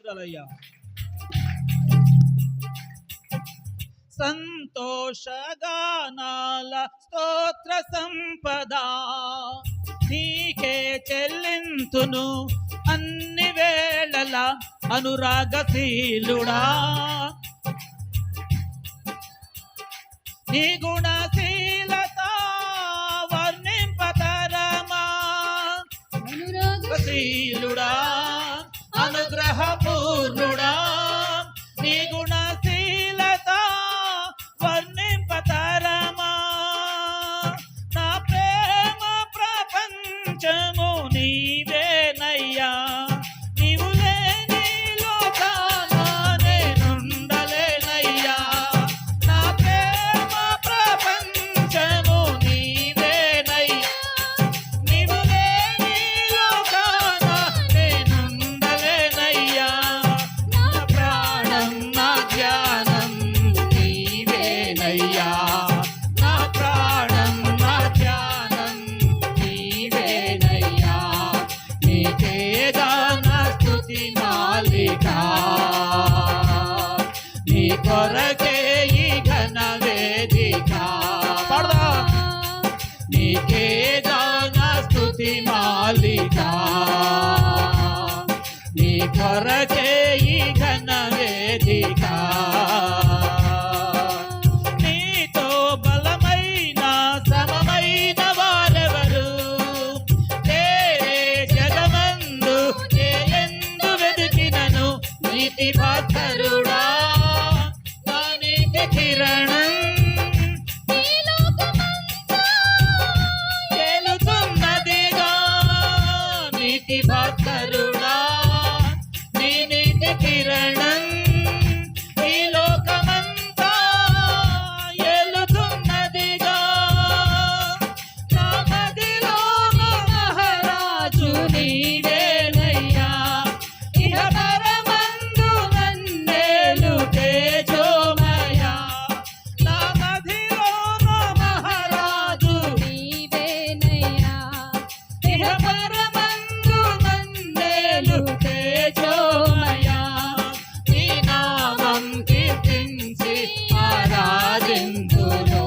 స్తోత్రాలయ్యా. సంతోషగానాల స్తోత్ర సంపద నీకే చెల్లింతును అన్ని వేళల అనురాగశీలుడా. నీ గుణశీలత వర్ణింపతరమా అనురాగశీలుడా అనుగ్రహపూర్ణుడా. నీ గుణశీలత వర్ణింపతరమా. నా ప్రేమ ప్రపంచము నీవేనయ్యా. నీవు లేని లోకాన నేనుండలేనయ్యా. నా ప్రేమ ప్రపంచము నీవేనయ్యా. నీవు లేని లోకాన నేనుండలేనయ్యా. నా ప్రాణం నా ధ్యానం నీవేనయ్యా. నా ప్రాణం నా ధ్యానం నీవేనయ్యా. నీకే గాన స్తుతి మాలిక. నీ కొరకే ఈ ఘన వేదిక. పాడదా. నీకే గాన స్తుతి మాలిక. నీ కొరకే ఈ ఘన వేదిక. నీతో బలమైన సమమైన వారెవరు లేరే జగమందు. ఎందు వెతికినను నీతి భాస్కరుడా. నా నీతి కిరణం ఏలుతున్నదిగా. నీతి భాస్కరుడా నీ నీతి కిరణం ఈ లోకమంతా ఏలుతున్నదిగా. నా మదిలో మహారాజు నీవేనయ్యా. ఇహ పరమందు నన్నేలు తేజోమయా. నా మదిలో మహారాజు నీవేనయ్యా. ఇహ పరమందు నన్నేలు తేజోమయా. నీ నామం కీర్తించి ఆరాధింతును.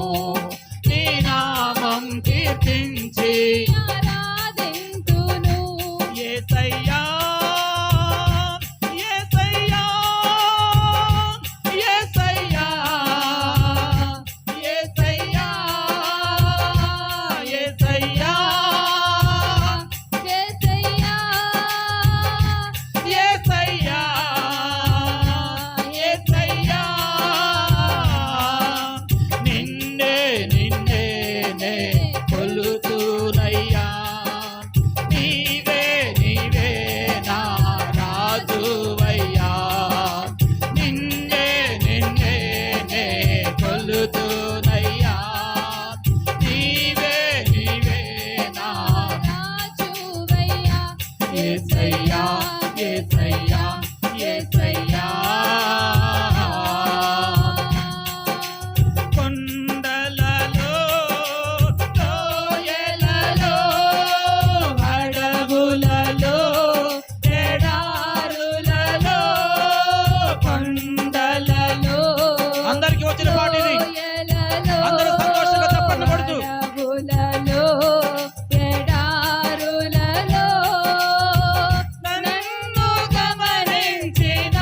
నీ నామం కీర్తించి ఆరాధింతును. యేసయ్యా యేసయ్యా యేసయ్యా యేసయ్యా యేసయ్యా యేసయ్యా. యేసయ్యా యేసయ్యా. నిన్నే నిన్నే నే కొలుతునయ్యా. నీవే నీవే నా రాజువయ్యా. నిన్నే నిన్నే నే కొలుతునయ్యా. నీవే నీవే నా రాజువయ్యా. యేసయ్యా యేసయ్యా యేసయ్యా. కొండలలో లోయలలో అడవులలో ఎడారులలో కొండలలో. అందరికీ వచ్చిన పాట ఇది. లోయలలో, అందరూ సంతోషంగా చప్పట్లు కొడుతూ. అడవులలో, ఎడారులలో నన్ను గమనించిన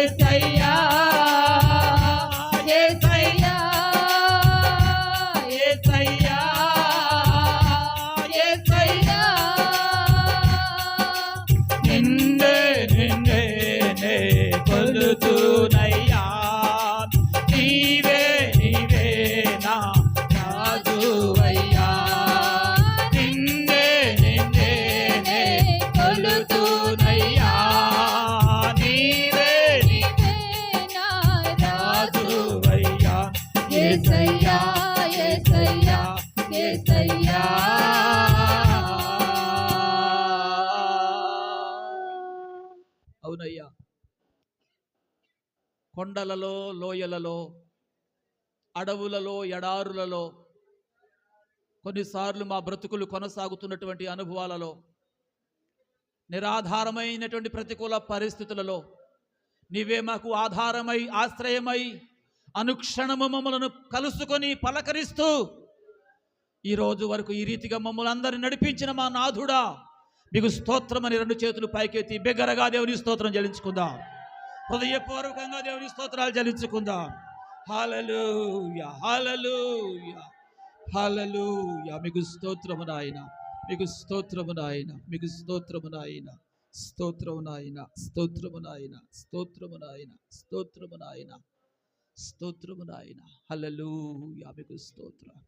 యేసయ్యా యేసయ్యా యేసయ్యా యేసయ్యా నిన్నే నిన్నే నే కొలుతునయ్యా నీవే నీవే నా రాజువయ్యా నిన్నే నిన్నే నే కొలుతునయ్యా నీవే నీవే నా రాజువయ్యా యేసయ్యా యేసయ్యా యేసయ్యా అవునయ్యా కొండలలో లోయలలో అడవులలో ఎడారులలో కొన్నిసార్లు మా బ్రతుకులు కొనసాగుతున్నటువంటి అనుభవాలలో నిరాధారమైనటువంటి ప్రతికూల పరిస్థితులలో నీవే మాకు ఆధారమై ఆశ్రయమై అనుక్షణము మమ్మలను కలుసుకొని పలకరిస్తూ ఈరోజు వరకు ఈ రీతిగా మమ్మల్ని అందరిని నడిపించిన మా నాథుడా మీకు స్తోత్రమని రెండు చేతులు పైకెత్తి బిగ్గరగా దేవుని స్తోత్రం చెల్లించుకుందాం. హృదయపూర్వకంగా దేవుని స్తోత్రాలు చెల్లించుకుందాం. హల్లెలూయా హల్లెలూయా హల్లెలూయా. మీకు స్తోత్రము నాయన, మీకు స్తోత్రము నాయన, మీకు స్తోత్రము నాయన, స్తోత్రము నాయన, స్తోత్రము నాయన, స్తోత్రము నాయన, స్తోత్రము నాయన, స్తోత్రము నాయన. హల్లెలూయా. మీకు స్తోత్రం.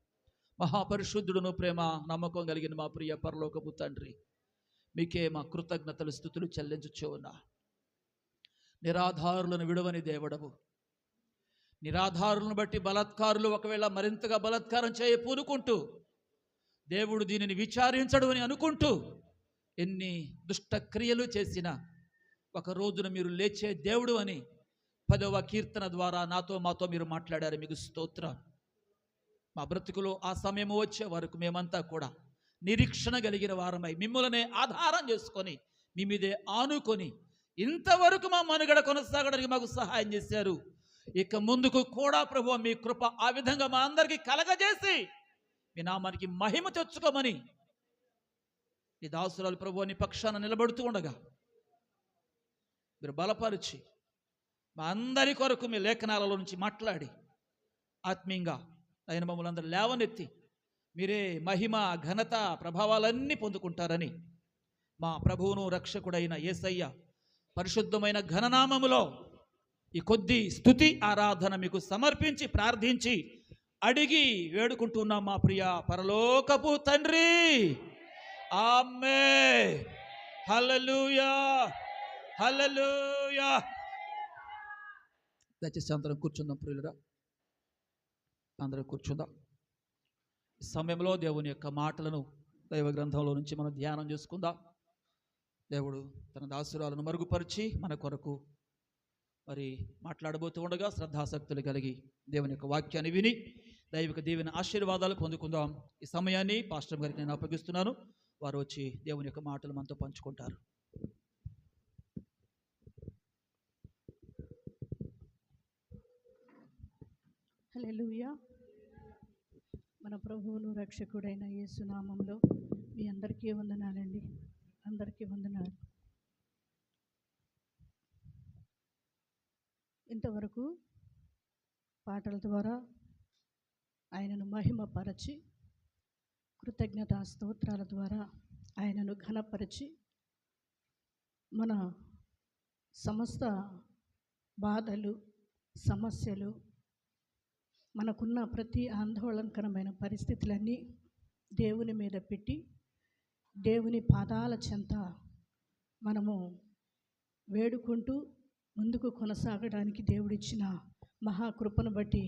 మహాపరిశుద్ధుడును ప్రేమ నమ్మకం కలిగిన మా ప్రియ పరలోకపు తండ్రి, మీకే మా కృతజ్ఞతలు స్తుతులు చెల్లించుచు ఉన్నా. నిరాధారులను విడువని దేవుడవు, నిరాధారులను బట్టి బలాత్కారులు ఒకవేళ మరింతగా బలాత్కారం చేయ పూనుకుంటూ దేవుడు దీనిని విచారించడు అని అనుకుంటూ ఎన్ని దుష్ట క్రియలు చేసినా ఒక రోజున మీరు లేచే దేవుడు అని 10వ కీర్తన ద్వారా నాతో మాతో మీరు మాట్లాడారు. మీకు స్తోత్రం. మా బ్రతుకులో ఆ సమయం వచ్చే వరకు మేమంతా కూడా నిరీక్షణ కలిగిన వారమై మిమ్మల్నే ఆధారం చేసుకొని మీ మీదే ఆనుకొని ఇంతవరకు మా మనుగడ కొనసాగడానికి మాకు సహాయం చేశారు. ఇక ముందుకు కూడా ప్రభువా మీ కృప ఆ విధంగా మా అందరికీ కలగజేసి మీ నామానికి మహిమ తెచ్చుకోమని ఈ దాసురాలు ప్రభువా నీ పక్షాన నిలబడుతూ ఉండగా మీరు బలపరిచి మా అందరి కొరకు మీ లేఖనాలలో నుంచి మాట్లాడి ఆత్మీయంగా ఆయన మమ్మల్ని అందరూ లేవనెత్తి మీరే మహిమ ఘనత ప్రభావాలన్నీ పొందుకుంటారని మా ప్రభువును రక్షకుడైన యేసయ్య పరిశుద్ధమైన ఘననామములో ఈ కొద్ది స్తుతి ఆరాధన మీకు సమర్పించి ప్రార్థించి అడిగి వేడుకుంటున్నాం మా ప్రియ పరలోకపు తండ్రి. ఆమేన్. హల్లెలూయా హల్లెలూయా. దయచేసి అందరం కూర్చుందాం ప్రియులరా, అందరం కూర్చుందాం. ఈ సమయంలో దేవుని యొక్క మాటలను దైవ గ్రంథంలో నుంచి మనం ధ్యానం చేసుకుందాం. దేవుడు తన దాసురాలను మరుగుపరిచి మన కొరకు మరి మాట్లాడబోతూ ఉండగా శ్రద్ధాసక్తులు కలిగి దేవుని యొక్క వాక్యాన్ని విని దైవిక దీవెన ఆశీర్వాదాలు పొందుకుందాం. ఈ సమయాన్ని పాస్టర్ గారికి నేను అప్పగిస్తున్నాను. వారు వచ్చి దేవుని యొక్క మాటలు మనతో పంచుకుంటారు. హల్లెలూయా. మన ప్రభువును రక్షకుడైన యేసు నామములో మీ అందరికీ వందనాలండి. అందరికీ వందనాలు. ఇంతవరకు పాటల ద్వారా ఆయనను మహిమపరచి కృతజ్ఞతా స్తోత్రాల ద్వారా ఆయనను ఘనపరిచి మన సమస్త బాధలు సమస్యలు మనకున్న ప్రతి ఆందోళనకరమైన పరిస్థితులన్నీ దేవుని మీద పెట్టి దేవుని పాదాల చెంత మనము వేడుకుంటూ ముందుకు కొనసాగడానికి దేవుడిచ్చిన మహాకృపను బట్టి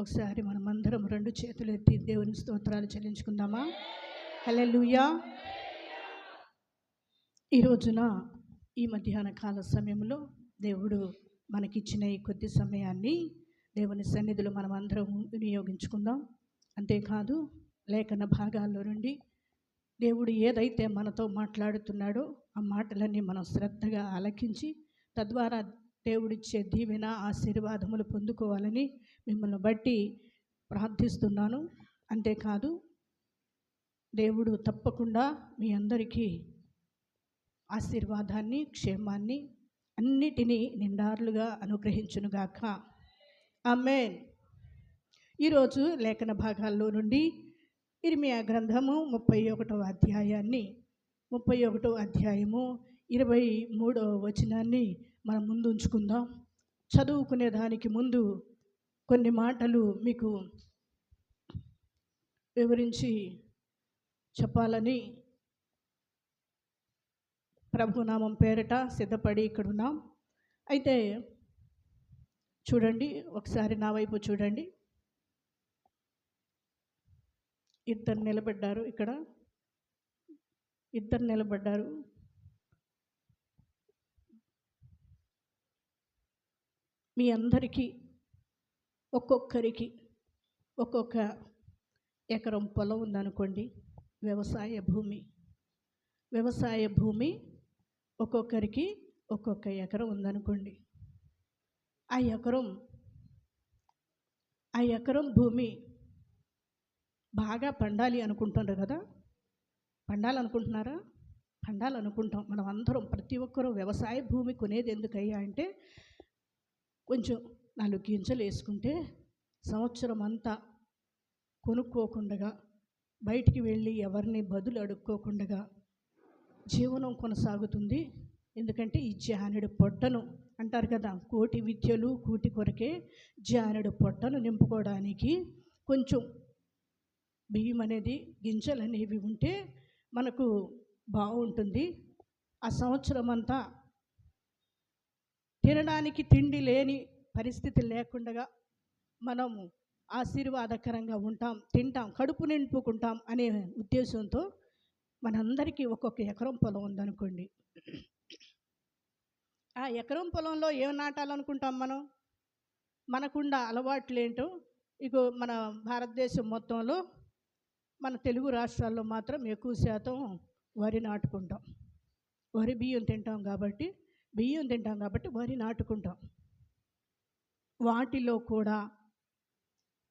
ఒకసారి మనమందరం రెండు చేతులు ఎత్తి దేవుని స్తోత్రాలు చెల్లించుకుందామా? హల్లెలూయా. ఈ రోజున ఈ మధ్యాహ్న కాల సమయంలో దేవుడు మనకిచ్చిన ఈ కొద్ది సమయాన్ని దేవుని సన్నిధిలో మనం అందరం వినియోగించుకుందాం. అంతేకాదు లేఖన భాగాల్లో నుండి దేవుడు ఏదైతే మనతో మాట్లాడుతున్నాడో ఆ మాటలన్నీ మనం శ్రద్ధగా ఆలకించి తద్వారా దేవుడిచ్చే దీవెన ఆశీర్వాదములు పొందుకోవాలని మిమ్మల్ని బట్టి ప్రార్థిస్తున్నాను. అంతేకాదు దేవుడు తప్పకుండా మీ అందరికీ ఆశీర్వాదాన్ని క్షేమాన్ని అన్నిటినీ నిండార్లుగా అనుగ్రహించునుగాక. ఆమేన్. ఈరోజు లేఖన భాగాల్లో నుండి ఇర్మియా గ్రంథము 31వ అధ్యాయాన్ని 31వ అధ్యాయము 23వ వచనాన్ని మనం ముందు ఉంచుకుందాం. చదువుకునే దానికి ముందు కొన్ని మాటలు మీకు వివరించి చెప్పాలని ప్రభునామం పేరిట సిద్ధపడి ఇక్కడ ఉన్నాం. అయితే చూడండి, ఒకసారి నా వైపు చూడండి. ఇద్దరు నిలబడ్డారు, ఇక్కడ ఇద్దరు నిలబడ్డారు. మీ అందరికీ ఒక్కొక్కరికి ఒక్కొక్క ఎకరం పొలం ఉందనుకోండి. వ్యవసాయ భూమి ఒక్కొక్కరికి ఒక్కొక్క ఎకరం ఉందనుకోండి. ఆ ఎకరం భూమి బాగా పండాలి అనుకుంటున్నారు కదా. పండాలనుకుంటున్నారా? పండాలనుకుంటాం. మనం అందరం ప్రతి ఒక్కరూ వ్యవసాయ భూమి కొనేది ఎందుకయ్యా అంటే, కొంచెం 4 గింజలు వేసుకుంటే సంవత్సరం అంతా కొనుక్కోకుండా, బయటికి వెళ్ళి ఎవరిని బదులు అడుక్కోకుండా జీవనం కొనసాగుతుంది. ఎందుకంటే ఈ జానెడు పొట్టను అంటారు కదా, కోటి విద్యలు కూటి కొరకే జానెడు పొట్టను నింపుకోవడానికి కొంచెం బియ్యం అనేది, గింజలు అనేవి ఉంటే మనకు బాగుంటుంది. ఆ సంవత్సరం అంతా తినడానికి తిండి లేని పరిస్థితి లేకుండా మనము ఆశీర్వాదకరంగా తింటాం, కడుపు నింపుకుంటాం అనే ఉద్దేశంతో మనందరికీ ఒక్కొక్క ఎకరం పొలం ఉందనుకోండి. ఆ ఎకరం పొలంలో ఏం నాటాలనుకుంటాం మనం? మనకున్న అలవాట్లేంటో ఇగో మన భారతదేశం మొత్తంలో మన తెలుగు రాష్ట్రాల్లో మాత్రం ఎక్కువ శాతం వరి నాటుకుంటాం. బియ్యం తింటాం కాబట్టి వరి నాటుకుంటాం. వాటిలో కూడా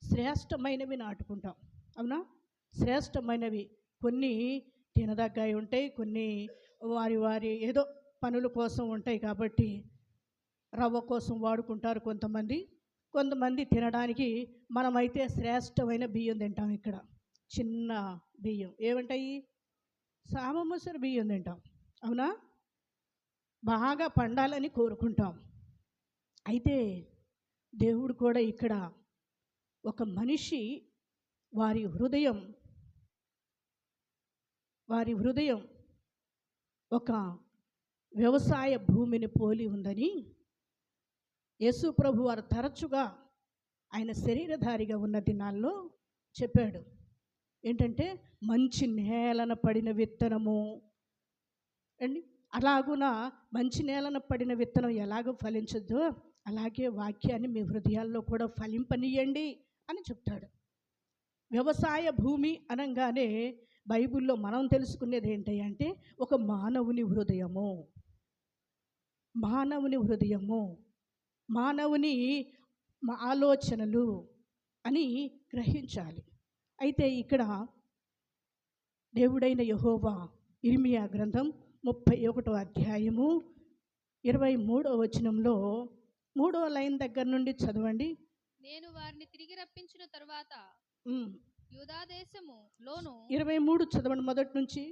శ్రేష్టమైనవి నాటుకుంటాం. అవునా? శ్రేష్టమైనవి కొన్ని తినదగ్గాయి ఉంటాయి, కొన్ని వారి ఏదో పనుల కోసం ఉంటాయి. కాబట్టి రవ్వ కోసం వాడుకుంటారు కొంతమంది తినడానికి. మనమైతే శ్రేష్టమైన బియ్యం తింటాం. ఇక్కడ చిన్న బియ్యం ఏమంటాయి? సామముసరి బియ్యం తింటాం. అవునా? బాగా పండాలని కోరుకుంటాం. అయితే దేవుడు కూడా ఇక్కడ ఒక మనిషి వారి హృదయం ఒక వ్యవసాయ భూమిని పోలి ఉందని యేసు ప్రభు వారు తరచుగా ఆయన శరీరధారిగా ఉన్న దినాల్లో చెప్పాడు. ఏంటంటే మంచి నేలన పడిన విత్తనము అండి. అలాగున మంచి నేలన పడిన విత్తనం ఎలాగో ఫలించద్దో అలాగే వాక్యాన్ని మీ హృదయాల్లో కూడా ఫలింపనీయండి అని చెప్తాడు. వ్యవసాయ భూమి అనగానే బైబిల్లో మనం తెలుసుకునేది ఏంటంటే ఒక మానవుని ఆలోచనలు అని గ్రహించాలి. అయితే ఇక్కడ దేవుడైన యెహోవా ఇర్మియా గ్రంథం 31వ అధ్యాయము 23వ వచనంలో 3వ లైన్ దగ్గర నుండి చదవండి. నేను వారిని తిరిగి రప్పించిన తరువాత యూదా దేశములోను 23 చదవండి మొదటి నుంచి.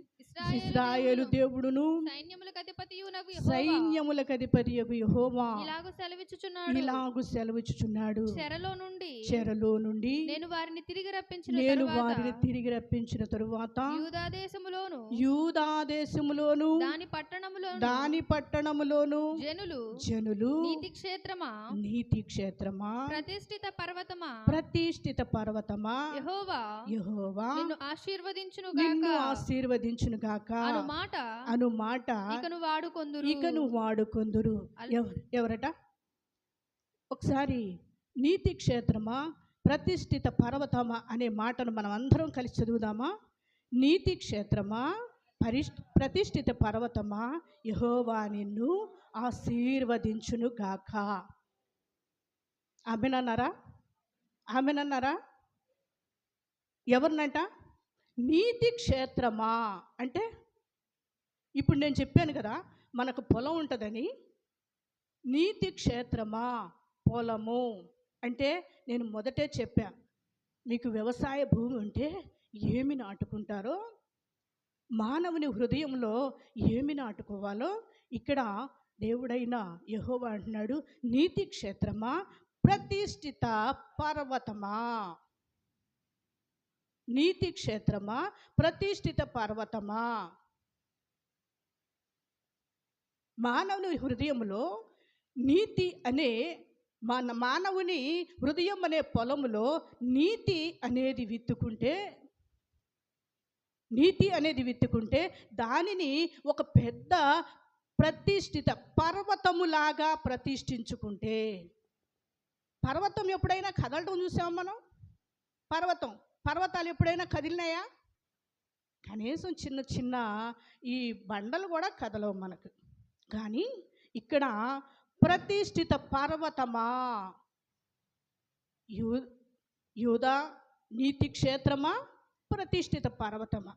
ఇశ్రాయేలు దేవుడును సైన్యములకు అధిపతియగు యెహోవా ఇలాగు సెలవిచ్చుచున్నాడు. చెరలో నుండి నేను వారిని తిరిగి రప్పించిన తరువాత యూదా దేశములోను దాని పట్టణములోను జనులు నీతి క్షేత్రమా ప్రతిష్ఠిత పర్వతమా యెహోవా నిన్ను ఆశీర్వదించును గాక అను మాట ఇకను వాడుకొందురు. ఎవరట? ఒకసారి నీతి క్షేత్రమా ప్రతిష్ఠిత పర్వతమా అనే మాటను మనం అందరం కలిసి చదువుదామా? నీతి క్షేత్రమా ప్రతిష్ఠిత పర్వతమా యెహోవా నిన్ను ఆశీర్వదించును గాక. ఆమెనన్నారా? ఎవరినంట? నీతి క్షేత్రమా అంటే ఇప్పుడు నేను చెప్పాను కదా, మనకు పొలం ఉంటుందని. నీతి క్షేత్రమా, పొలము అంటే నేను మొదటే చెప్పా, మీకు వ్యవసాయ భూమి ఉంటే ఏమి నాటుకుంటారో, మానవుని హృదయంలో ఏమి నాటుకోవాలో ఇక్కడ దేవుడైన యెహోవా అంటున్నాడు, నీతి క్షేత్రమా, ప్రతిష్ఠిత పర్వతమా. నీతి క్షేత్రమా, ప్రతిష్ఠిత పర్వతమా. మానవుని హృదయంలో నీతి అనే మానవుని హృదయం అనే పొలంలో నీతి అనేది విత్తుకుంటే దానిని ఒక పెద్ద ప్రతిష్ఠిత పర్వతములాగా ప్రతిష్ఠించుకుంటే, పర్వతం ఎప్పుడైనా కదలటం చూసాం మనం? పర్వతాలు ఎప్పుడైనా కదిలినాయా? కనీసం చిన్న చిన్న ఈ బండలు కూడా కదలవు మనకు. కానీ ఇక్కడ ప్రతిష్ఠిత పర్వతమా, యూదా నీతి క్షేత్రమా, ప్రతిష్ఠిత పర్వతమా,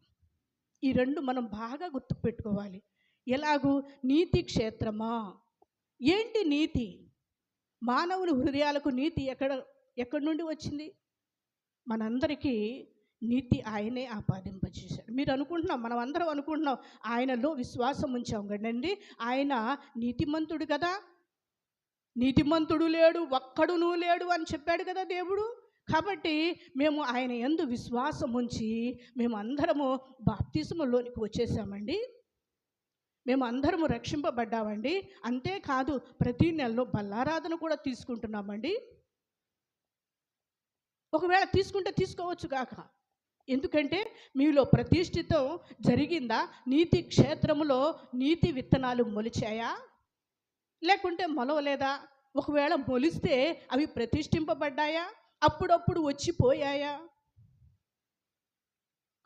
ఈ రెండు మనం బాగా గుర్తుపెట్టుకోవాలి. ఎలాగూ నీతి క్షేత్రమా. ఏంటి నీతి? మానవుని హృదయాలకు నీతి ఎక్కడి నుండి వచ్చింది? మనందరికీ నీతి ఆయనే ఆపాదింపచేశాడు. మీరు అనుకుంటున్నాం, మనం అందరం అనుకుంటున్నాం ఆయనలో విశ్వాసం ఉంచాం కదండి, ఆయన నీతిమంతుడు కదా, నీతిమంతుడు లేడు, ఒక్కడునూ లేడు అని చెప్పాడు కదా దేవుడు. కాబట్టి మేము ఆయన యందు విశ్వాసం ఉంచి మేము అందరము బాప్తిస్మలోనికి వచ్చేసామండి, మేము అందరము రక్షింపబడ్డామండి. అంతేకాదు ప్రతి నెలలో బల్లారాధన కూడా తీసుకుంటున్నామండి. ఒకవేళ తీసుకుంటే తీసుకోవచ్చు కాక, ఎందుకంటే మీలో ప్రతిష్ఠితం జరిగిందా? నీతి క్షేత్రములో నీతి విత్తనాలు మొలిచాయా లేకుంటే మొలవలేదా? ఒకవేళ మొలిస్తే అవి ప్రతిష్ఠింపబడ్డాయా? అప్పుడప్పుడు వచ్చిపోయాయా?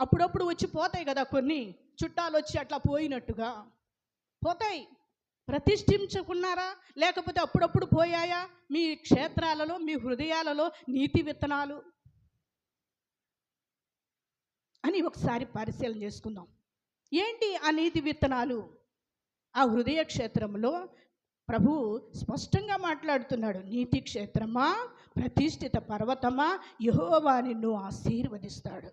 అప్పుడప్పుడు వచ్చిపోతాయి కదా, కొన్ని చుట్టాలు వచ్చి అట్లా పోయినట్టుగా పోతాయి. ప్రతిష్ఠించుకున్నారా? లేకపోతే అప్పుడప్పుడు పోయాయా మీ క్షేత్రాలలో, మీ హృదయాలలో నీతి విత్తనాలు అని ఒకసారి పరిశీలన చేసుకుందాం. ఏంటి ఆ నీతి విత్తనాలు? ఆ హృదయ క్షేత్రంలో ప్రభు స్పష్టంగా మాట్లాడుతున్నాడు, నీతి క్షేత్రమా, ప్రతిష్ఠిత పర్వతమా, యెహోవా నిన్ను ఆశీర్వదిస్తాడు.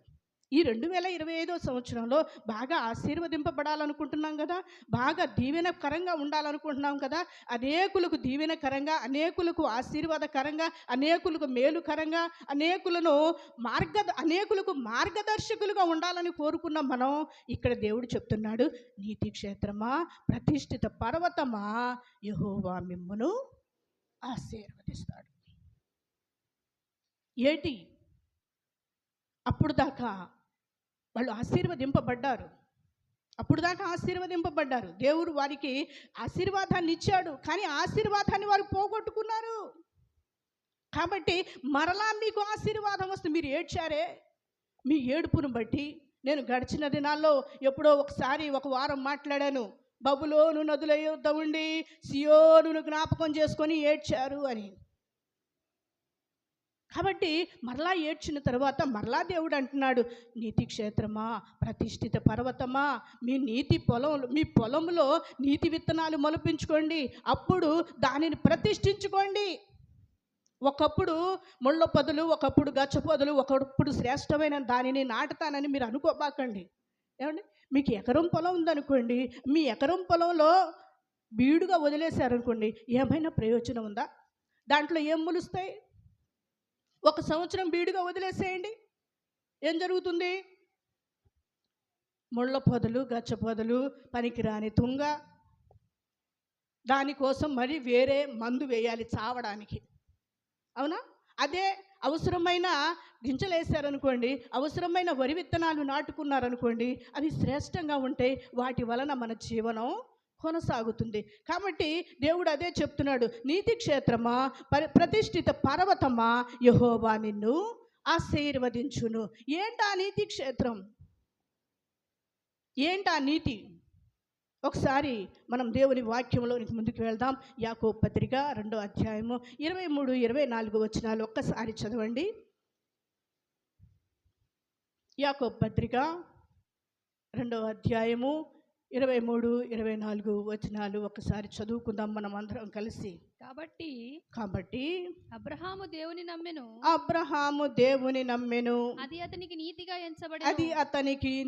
ఈ 2025 సంవత్సరంలో బాగా ఆశీర్వదింపబడాలనుకుంటున్నాం కదా, బాగా దీవెనకరంగా ఉండాలనుకుంటున్నాం కదా, అనేకులకు దీవెనకరంగా, అనేకులకు ఆశీర్వాదకరంగా, అనేకులకు మేలుకరంగా, అనేకులకు మార్గదర్శకులుగా ఉండాలని కోరుకున్నాం మనం. ఇక్కడ దేవుడు చెప్తున్నాడు, నీతి క్షేత్రమా, ప్రతిష్ఠిత పర్వతమా, యెహోవా మిమ్మును ఆశీర్వదిస్తాడు. ఏంటి? అప్పుడు దాకా వాళ్ళు ఆశీర్వదింపబడ్డారు. దేవుడు వారికి ఆశీర్వాదాన్ని ఇచ్చాడు, కానీ ఆశీర్వాదాన్ని వారు పోగొట్టుకున్నారు. కాబట్టి మరలా మీకు ఆశీర్వాదం వస్తుంది. మీరు ఏడ్చారే, మీ ఏడుపును బట్టి నేను గడిచిన దినాల్లో ఎప్పుడో ఒకసారి ఒక వారం మాట్లాడాను, బబులోను నదుల యొద్ద ఉండి సియోనును జ్ఞాపకం చేసుకొని ఏడ్చారు అని. కాబట్టి మరలా ఏడ్చిన తర్వాత మరలా దేవుడు అంటున్నాడు, నీతి క్షేత్రమా, ప్రతిష్ఠిత పర్వతమా, మీ పొలంలో నీతి విత్తనాలు మొలపించుకోండి, అప్పుడు దానిని ప్రతిష్ఠించుకోండి. ఒకప్పుడు ముళ్ళ పొదలు, ఒకప్పుడు గచ్చ పొదలు, ఒకప్పుడు శ్రేష్టమైన దానిని నాటుతానని మీరు అనుకోబాకండి. ఏమండి, మీకు ఎకరం పొలం ఉందనుకోండి, మీ ఎకరం పొలంలో బీడుగా వదిలేశారనుకోండి, ఏమైనా ప్రయోజనం ఉందా? దాంట్లో ఏం మొలుస్తాయి? 1 సంవత్సరం బీడుగా వదిలేసేయండి, ఏం జరుగుతుంది? ముళ్ళ పొదలు, గచ్చ పొదలు, పనికిరాని తుంగ, దానికోసం మరి వేరే మందు వేయాలి చావడానికి, అవునా? అదే అవసరమైన గింజలు వేసారనుకోండి, అవసరమైన వరి విత్తనాలు నాటుకున్నారనుకోండి, అవి శ్రేష్టంగా ఉంటాయి, వాటి వలన మన జీవనం కొనసాగుతుంది. కాబట్టి దేవుడు అదే చెప్తున్నాడు, నీతి క్షేత్రమా, ప్రతిష్ఠిత పర్వతమా, యెహోవా నిన్ను ఆశీర్వదించును. ఏంటా నీతి క్షేత్రం? ఏంటా నీతి? ఒకసారి మనం దేవుని వాక్యంలోనికి ముందుకు వెళ్దాం. యాకోబు పత్రిక 2వ అధ్యాయము 23, 24 వచనాలు ఒక్కసారి చదవండి. యాకోబు పత్రిక 2వ అధ్యాయము 23, 24 వచనాలు ఒకసారి చదువుకుందాం మనం అందరం కలిసి. కాబట్టి అబ్రహాము దేవుని నమ్మెను, అబ్రహాము దేవుని నమ్మెను, అది అతనికి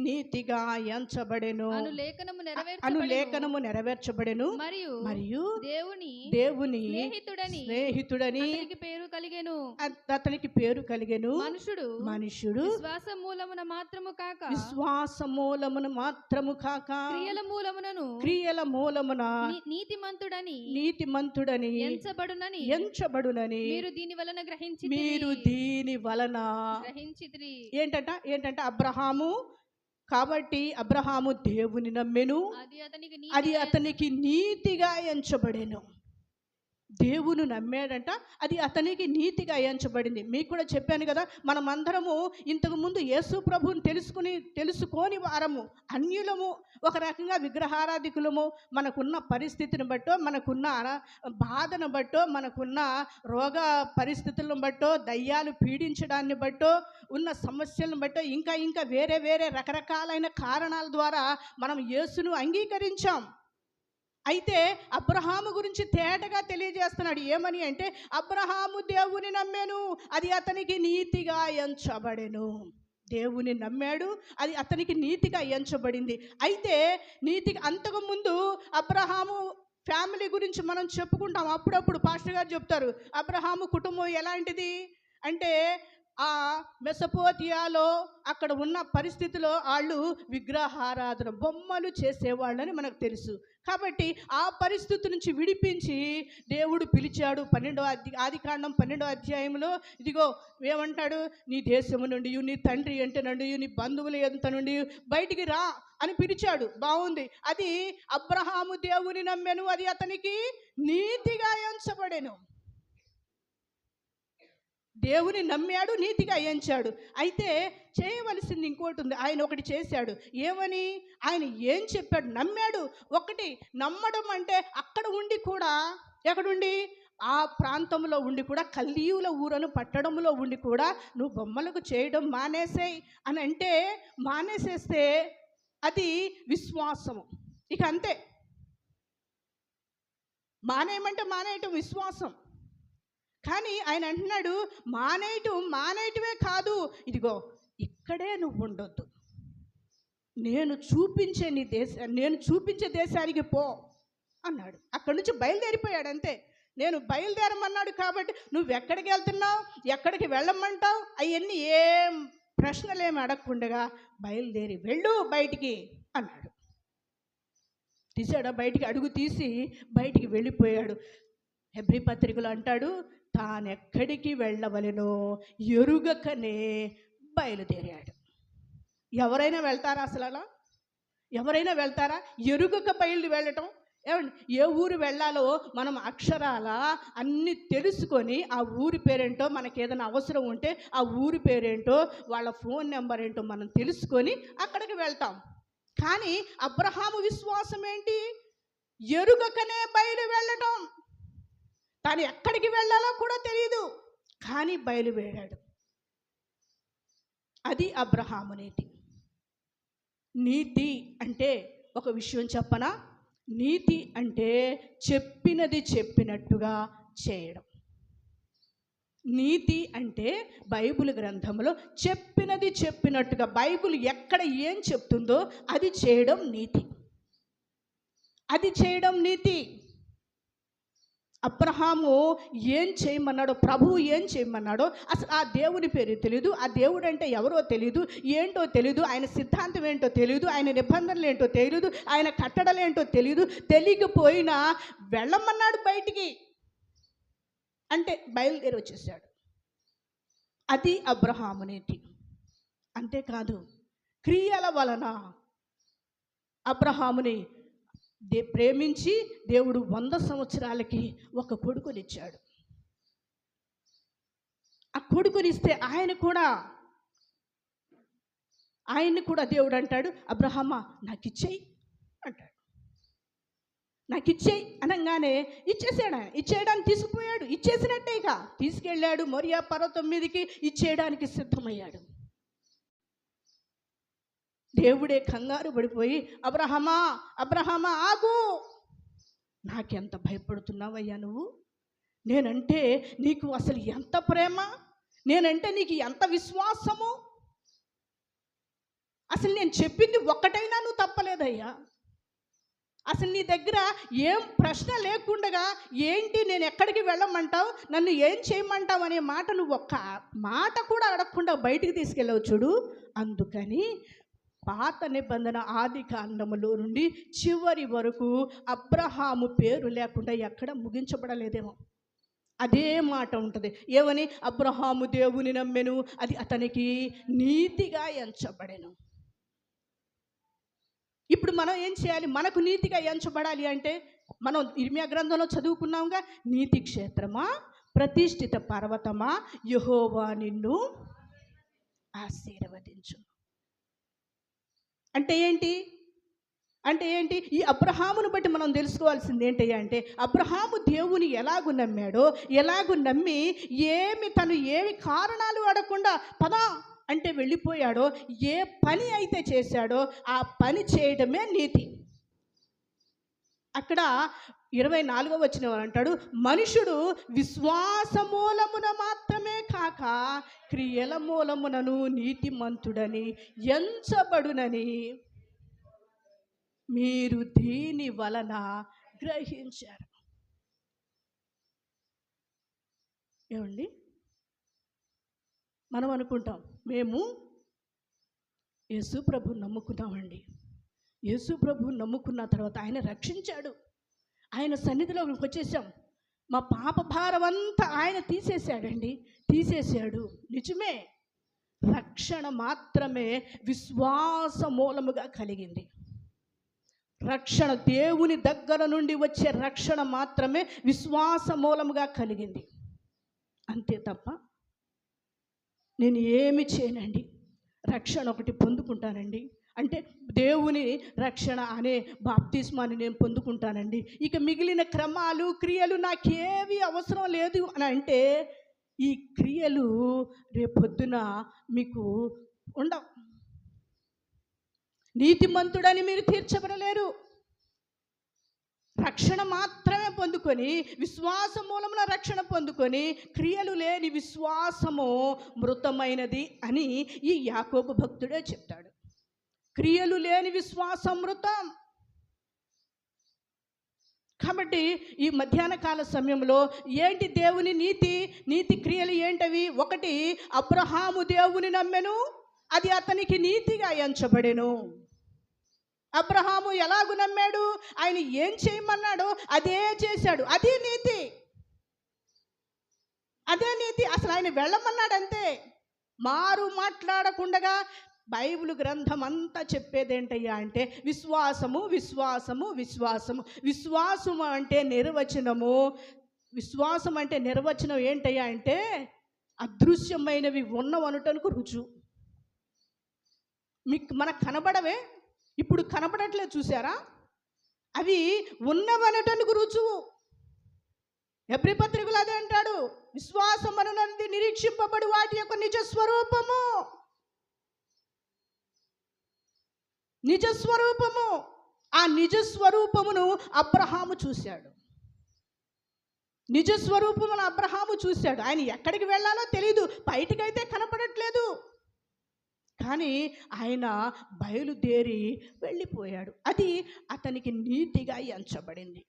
నీతిగా ఎంచబడెను అను లేఖనము నెరవేర్చబడెను. మరియు దేవుని స్నేహితుడని అతనికి పేరు కలిగెను. మనుషుడు విశ్వాస మూలమున మాత్రము కాక క్రియల మూలమున నీతిమంతుడని ఎంచబడునని మీరు దీని వలన ఏంటంట అబ్రహాము. కాబట్టి అబ్రహాము దేవుని నమ్మెను, అది అతనికి నీతిగా ఎంచబడెను. దేవుని నమ్మాడంట, అది అతనికి నీతిగా ఎంచబడింది. మీకు కూడా చెప్పాను కదా, మనమందరము ఇంతకుముందు యేసు ప్రభువుని తెలుసుకోని వారము, అన్యులము, ఒక రకంగా విగ్రహారాధికులము. మనకున్న పరిస్థితిని బట్టో, మనకున్న బాధను బట్టో, మనకున్న రోగ పరిస్థితులను బట్టో, దయ్యాలు పీడించడాన్ని బట్టో, ఉన్న సమస్యలను బట్టో, ఇంకా వేరే రకరకాలైన కారణాల ద్వారా మనం యేసును అంగీకరించాం. అయితే అబ్రహాము గురించి తేటగా తెలియజేస్తున్నాడు. ఏమని అంటే, అబ్రహాము దేవుని నమ్మాను, అది అతనికి నీతిగా ఎంచబడెను. దేవుని నమ్మాడు, అది అతనికి నీతిగా ఎంచబడింది. అయితే నీతిగా అంతకుముందు అబ్రహాము ఫ్యామిలీ గురించి మనం చెప్పుకుంటాం. అప్పుడప్పుడు పాస్టర్ గారు చెప్తారు, అబ్రహాము కుటుంబం ఎలాంటిది అంటే, ఆ మెసపోతియాలో అక్కడ ఉన్న పరిస్థితిలో వాళ్ళు విగ్రహారాధన, బొమ్మలు చేసేవాళ్ళని మనకు తెలుసు. కాబట్టి ఆ పరిస్థితి నుంచి విడిపించి దేవుడు పిలిచాడు. ఆదికాండం 12వ అధ్యాయంలో ఇదిగో ఏమంటాడు, నీ దేశము నుండి, నీ తండ్రి ఎంత నుండి, నీ బంధువులు ఎంత నుండి బయటికి రా అని పిలిచాడు. బాగుంది. అది అబ్రహాము దేవుని నమ్మెను, అది అతనికి నీతిగా ఎంచబడెను. దేవుని నమ్మాడు, నీతిగా ఎంచాడు. అయితే చేయవలసింది ఇంకోటి ఉంది. ఆయన ఒకటి చేశాడు. ఏమని? ఆయన ఏం చెప్పాడు? నమ్మాడు. ఒకటి నమ్మడం అంటే అక్కడ ఉండి కూడా, ఎక్కడుండి? ఆ ప్రాంతంలో ఉండి కూడా, కల్దీయుల ఊరను పట్టడంలో ఉండి కూడా నువ్వు బొమ్మలకు చేయడం మానేసేయి అని అంటే, మానేసేస్తే అది విశ్వాసము. ఇక అంతే. మానేయమంటే మానేయటం విశ్వాసం. కానీ ఆయన అంటున్నాడు, మానేయటమే కాదు, ఇదిగో ఇక్కడే నువ్వు ఉండొద్దు, నేను చూపించే దేశానికి పో అన్నాడు. అక్కడి నుంచి బయలుదేరిపోయాడు. అంతే. నేను బయలుదేరమన్నాడు కాబట్టి నువ్వు ఎక్కడికి వెళ్తున్నావు, ఎక్కడికి వెళ్ళమంటావు, అవన్నీ ఏం ప్రశ్నలేమి అడగకుండా బయలుదేరి వెళ్ళు బయటికి అన్నాడు. తీసాడా? బయటికి అడుగు తీసి బయటికి వెళ్ళిపోయాడు. హెబ్రీ పత్రికలో అంటాడు, తానెక్కడికి వెళ్ళవలెనో ఎరుగకనే బయలుదేరాడు. ఎవరైనా వెళ్తారా? అసలు అలా ఎవరైనా వెళ్తారా? ఎరుగక వెళ్ళటం. ఏమండి, ఏ ఊరు వెళ్ళాలో మనం అక్షరాల అన్నీ తెలుసుకొని, ఆ ఊరి పేరేంటో, మనకి ఏదైనా అవసరం ఉంటే ఆ ఊరి పేరేంటో, వాళ్ళ ఫోన్ నెంబర్ ఏంటో మనం తెలుసుకొని అక్కడికి వెళ్తాం. కానీ అబ్రహాము విశ్వాసం ఏంటి? ఎరుగకనే వెళ్ళటం. తాను ఎక్కడికి వెళ్ళాలో కూడా తెలియదు, కానీ బయలుదేరాడు. అది అబ్రహాము నీతి. నీతి అంటే ఒక విషయం చెప్పనా? నీతి అంటే చెప్పినది చెప్పినట్టుగా చేయడం. నీతి అంటే బైబిల్ గ్రంథంలో చెప్పినది చెప్పినట్టుగా, బైబిల్ ఎక్కడ ఏం చెప్తుందో అది చేయడం నీతి. అది చేయడం నీతి. అబ్రహాము ఏం చేయమన్నాడో, ప్రభువు ఏం చేయమన్నాడో అసలు ఆ దేవుని పేరు తెలియదు, ఆ దేవుడు అంటే ఎవరో తెలియదు, ఏంటో తెలియదు, ఆయన సిద్ధాంతం ఏంటో తెలియదు, ఆయన నిబంధనలు ఏంటో తెలియదు, ఆయన కట్టడలు ఏంటో తెలియదు. తెలియకపోయినా వెళ్ళమన్నాడు బయటికి అంటే బయలుదేరి వచ్చేసాడు. అది అబ్రహాము నీతి. అంతేకాదు, క్రియల వలన అబ్రహాముని ప్రేమించి దేవుడు 100 సంవత్సరాలకి ఒక కొడుకునిచ్చాడు. ఆ కొడుకునిస్తే ఆయన్ని కూడా దేవుడు అంటాడు, అబ్రహామా నాకు ఇచ్చేయి అంటాడు. నాకు ఇచ్చేయి అనగానే ఇచ్చేయడానికి తీసుకుపోయాడు. ఇచ్చేసినట్టే, ఇక తీసుకెళ్ళాడు మోరియా పర్వతం మీదకి, ఇచ్చేయడానికి సిద్ధమయ్యాడు. దేవుడే కంగారు పడిపోయి, అబ్రహమా అబ్రహమా ఆగు, నాకెంత భయపడుతున్నావయ్యా నువ్వు, నేనంటే నీకు అసలు ఎంత ప్రేమ, నేనంటే నీకు ఎంత విశ్వాసము, అసలు నేను చెప్పింది ఒక్కటైనా నువ్వు తప్పలేదయ్యా, అసలు నీ దగ్గర ఏం ప్రశ్న లేకుండగా ఏంటి నేను ఎక్కడికి వెళ్ళమంటావు, నన్ను ఏం చేయమంటావు అనే మాట నువ్వు ఒక్క మాట కూడా అడగకుండా బయటికి తీసుకెళ్ళవు చూడు. అందుకని పాత నిబంధన ఆది కాండములో నుండి చివరి వరకు అబ్రహాము పేరు లేకుండా ఎక్కడ ముగించబడలేదేమో. అదే మాట ఉంటుంది, ఏమని? అబ్రహాము దేవుని నమ్మెను, అది అతనికి నీతిగా ఎంచబడెను. ఇప్పుడు మనం ఏం చేయాలి? మనకు నీతిగా ఎంచబడాలి అంటే మనం ఇర్మియా గ్రంథంలో చదువుకున్నాంగా, నీతి క్షేత్రమా, ప్రతిష్ఠిత పర్వతమా, యెహోవా నిన్ను ఆశీర్వదించు. అంటే ఏంటి? అంటే ఏంటి? ఈ అబ్రహామును బట్టి మనం తెలుసుకోవాల్సింది ఏంటయ్యా అంటే, అబ్రహాము దేవుని ఎలాగూ నమ్మాడో, ఎలాగూ నమ్మి తను ఏమి కారణాలు అడగకుండా పదా అంటే వెళ్ళిపోయాడో, ఏ పని అయితే చేశాడో ఆ పని చేయడమే నీతి. అక్కడ 24వ వచనం అంటాడు, మనుషుడు విశ్వాస మూలమున మాత్రమే కాక క్రియల మూలమునను నీతిమంతుడని ఎంచబడునని మీరు దీని వలన గ్రహించారు. ఏమండి, మనం అనుకుంటాం మేము యేసు ప్రభువుని నమ్ముకున్నామండి, యేసు ప్రభువుని నమ్ముకున్న తర్వాత ఆయన రక్షించాడు, ఆయన సన్నిధిలోకి వచ్చేసాం, మా పాప భారం అంతా ఆయన తీసేశాడండి, తీసేశాడు. నిజమే, రక్షణ మాత్రమే విశ్వాస మూలముగా కలిగింది. రక్షణ దేవుని దగ్గర నుండి వచ్చే రక్షణ మాత్రమే విశ్వాస మూలముగా కలిగింది. అంతే తప్ప నేను ఏమి చేయనండి, రక్షణ ఒకటి పొందుకుంటానండి అంటే దేవుని రక్షణ అనే బాప్తిస్మాన్ని నేను పొందుకుంటానండి, ఇక మిగిలిన క్రమాలు క్రియలు నాకేవి అవసరం లేదు అని అంటే, ఈ క్రియలు రేపొద్దున మీకు ఉండవు. నీతిమంతుడని మీరు తీర్చబడలేరు. రక్షణ మాత్రమే పొందుకొని, విశ్వాస మూలమున రక్షణ పొందుకొని, క్రియలు లేని విశ్వాసము మృతమైనది అని ఈ యాకోబు భక్తుడే చెప్తాడు. క్రియలు లేని విశ్వాసం మృతం. కాబట్టి ఈ మధ్యాహ్న కాల సమయంలో ఏంటి దేవుని నీతి క్రియలు ఏంటవి? ఒకటి, అబ్రహాము దేవుని నమ్మెను, అది అతనికి నీతిగా ఎంచబడెను. అబ్రహాము ఎలాగు నమ్మాడు? ఆయన ఏం చేయమన్నాడో అదే చేశాడు, అదే నీతి, అదే నీతి. అసలు ఆయన వెళ్ళమన్నాడంతే, మారు మాట్లాడకుండగా. బైబిల్ గ్రంథం అంతా చెప్పేదేంటయ్యా అంటే విశ్వాసము విశ్వాసము విశ్వాసము. విశ్వాసము అంటే నిర్వచనము, విశ్వాసం అంటే నిర్వచనం ఏంటయ్యా అంటే అదృశ్యమైనవి ఉన్నవనుటకు రుజువు. మీకు మనకు కనబడవే, ఇప్పుడు కనబడట్లేదు చూసారా, అవి ఉన్నవనుటకు రుజువు. హెబ్రీ పత్రికలో అదే అంటాడు, విశ్వాసం అనున్నది నిరీక్షింపబడి వాటి యొక్క నిజ స్వరూపము. నిజ స్వరూపము. ఆ నిజ స్వరూపమును అబ్రహాము చూశాడు. నిజ స్వరూపమును అబ్రహాము చూశాడు. ఆయన ఎక్కడికి వెళ్ళాలో తెలియదు, బయటికైతే కనపడట్లేదు, కానీ ఆయన బయలుదేరి వెళ్ళిపోయాడు. అది అతనికి నీతిగా ఎంచబడింది.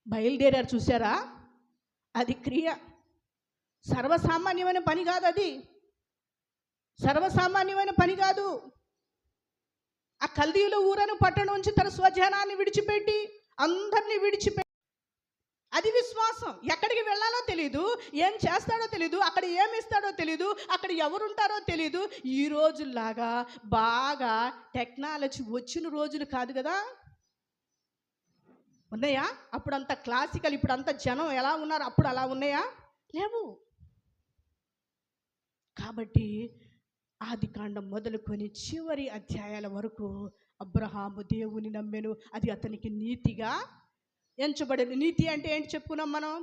బయలుదేరారు చూసారా, అది క్రియ. సర్వసామాన్యమైన పని కాదు, అది సర్వసామాన్యమైన పని కాదు. ఆ కల్దీయుల ఊరను పట్టణం నుంచి తన స్వజనాన్ని విడిచిపెట్టి, అందరినీ విడిచిపెట్టి, అది విశ్వాసం. ఎక్కడికి వెళ్ళాలో తెలీదు, ఏం చేస్తాడో తెలీదు, అక్కడ ఏమి ఇస్తాడో తెలీదు, అక్కడ ఎవరుంటారో తెలీదు. ఈ రోజుల్లాగా బాగా టెక్నాలజీ వచ్చిన రోజులు కాదు కదా. ఉన్నాయా? అప్పుడు అంత క్లాసికల్, ఇప్పుడు అంత జనం ఎలా ఉన్నారు, అప్పుడు అలా ఉన్నాయా? లేవు. కాబట్టి ఆది కాండం మొదలుకొని చివరి అధ్యాయాల వరకు అబ్రహాము దేవుని నమ్మెను, అది అతనికి నీతిగా ఎంచబడేది. నీతి అంటే ఏంటి చెప్పుకున్నాం మనం?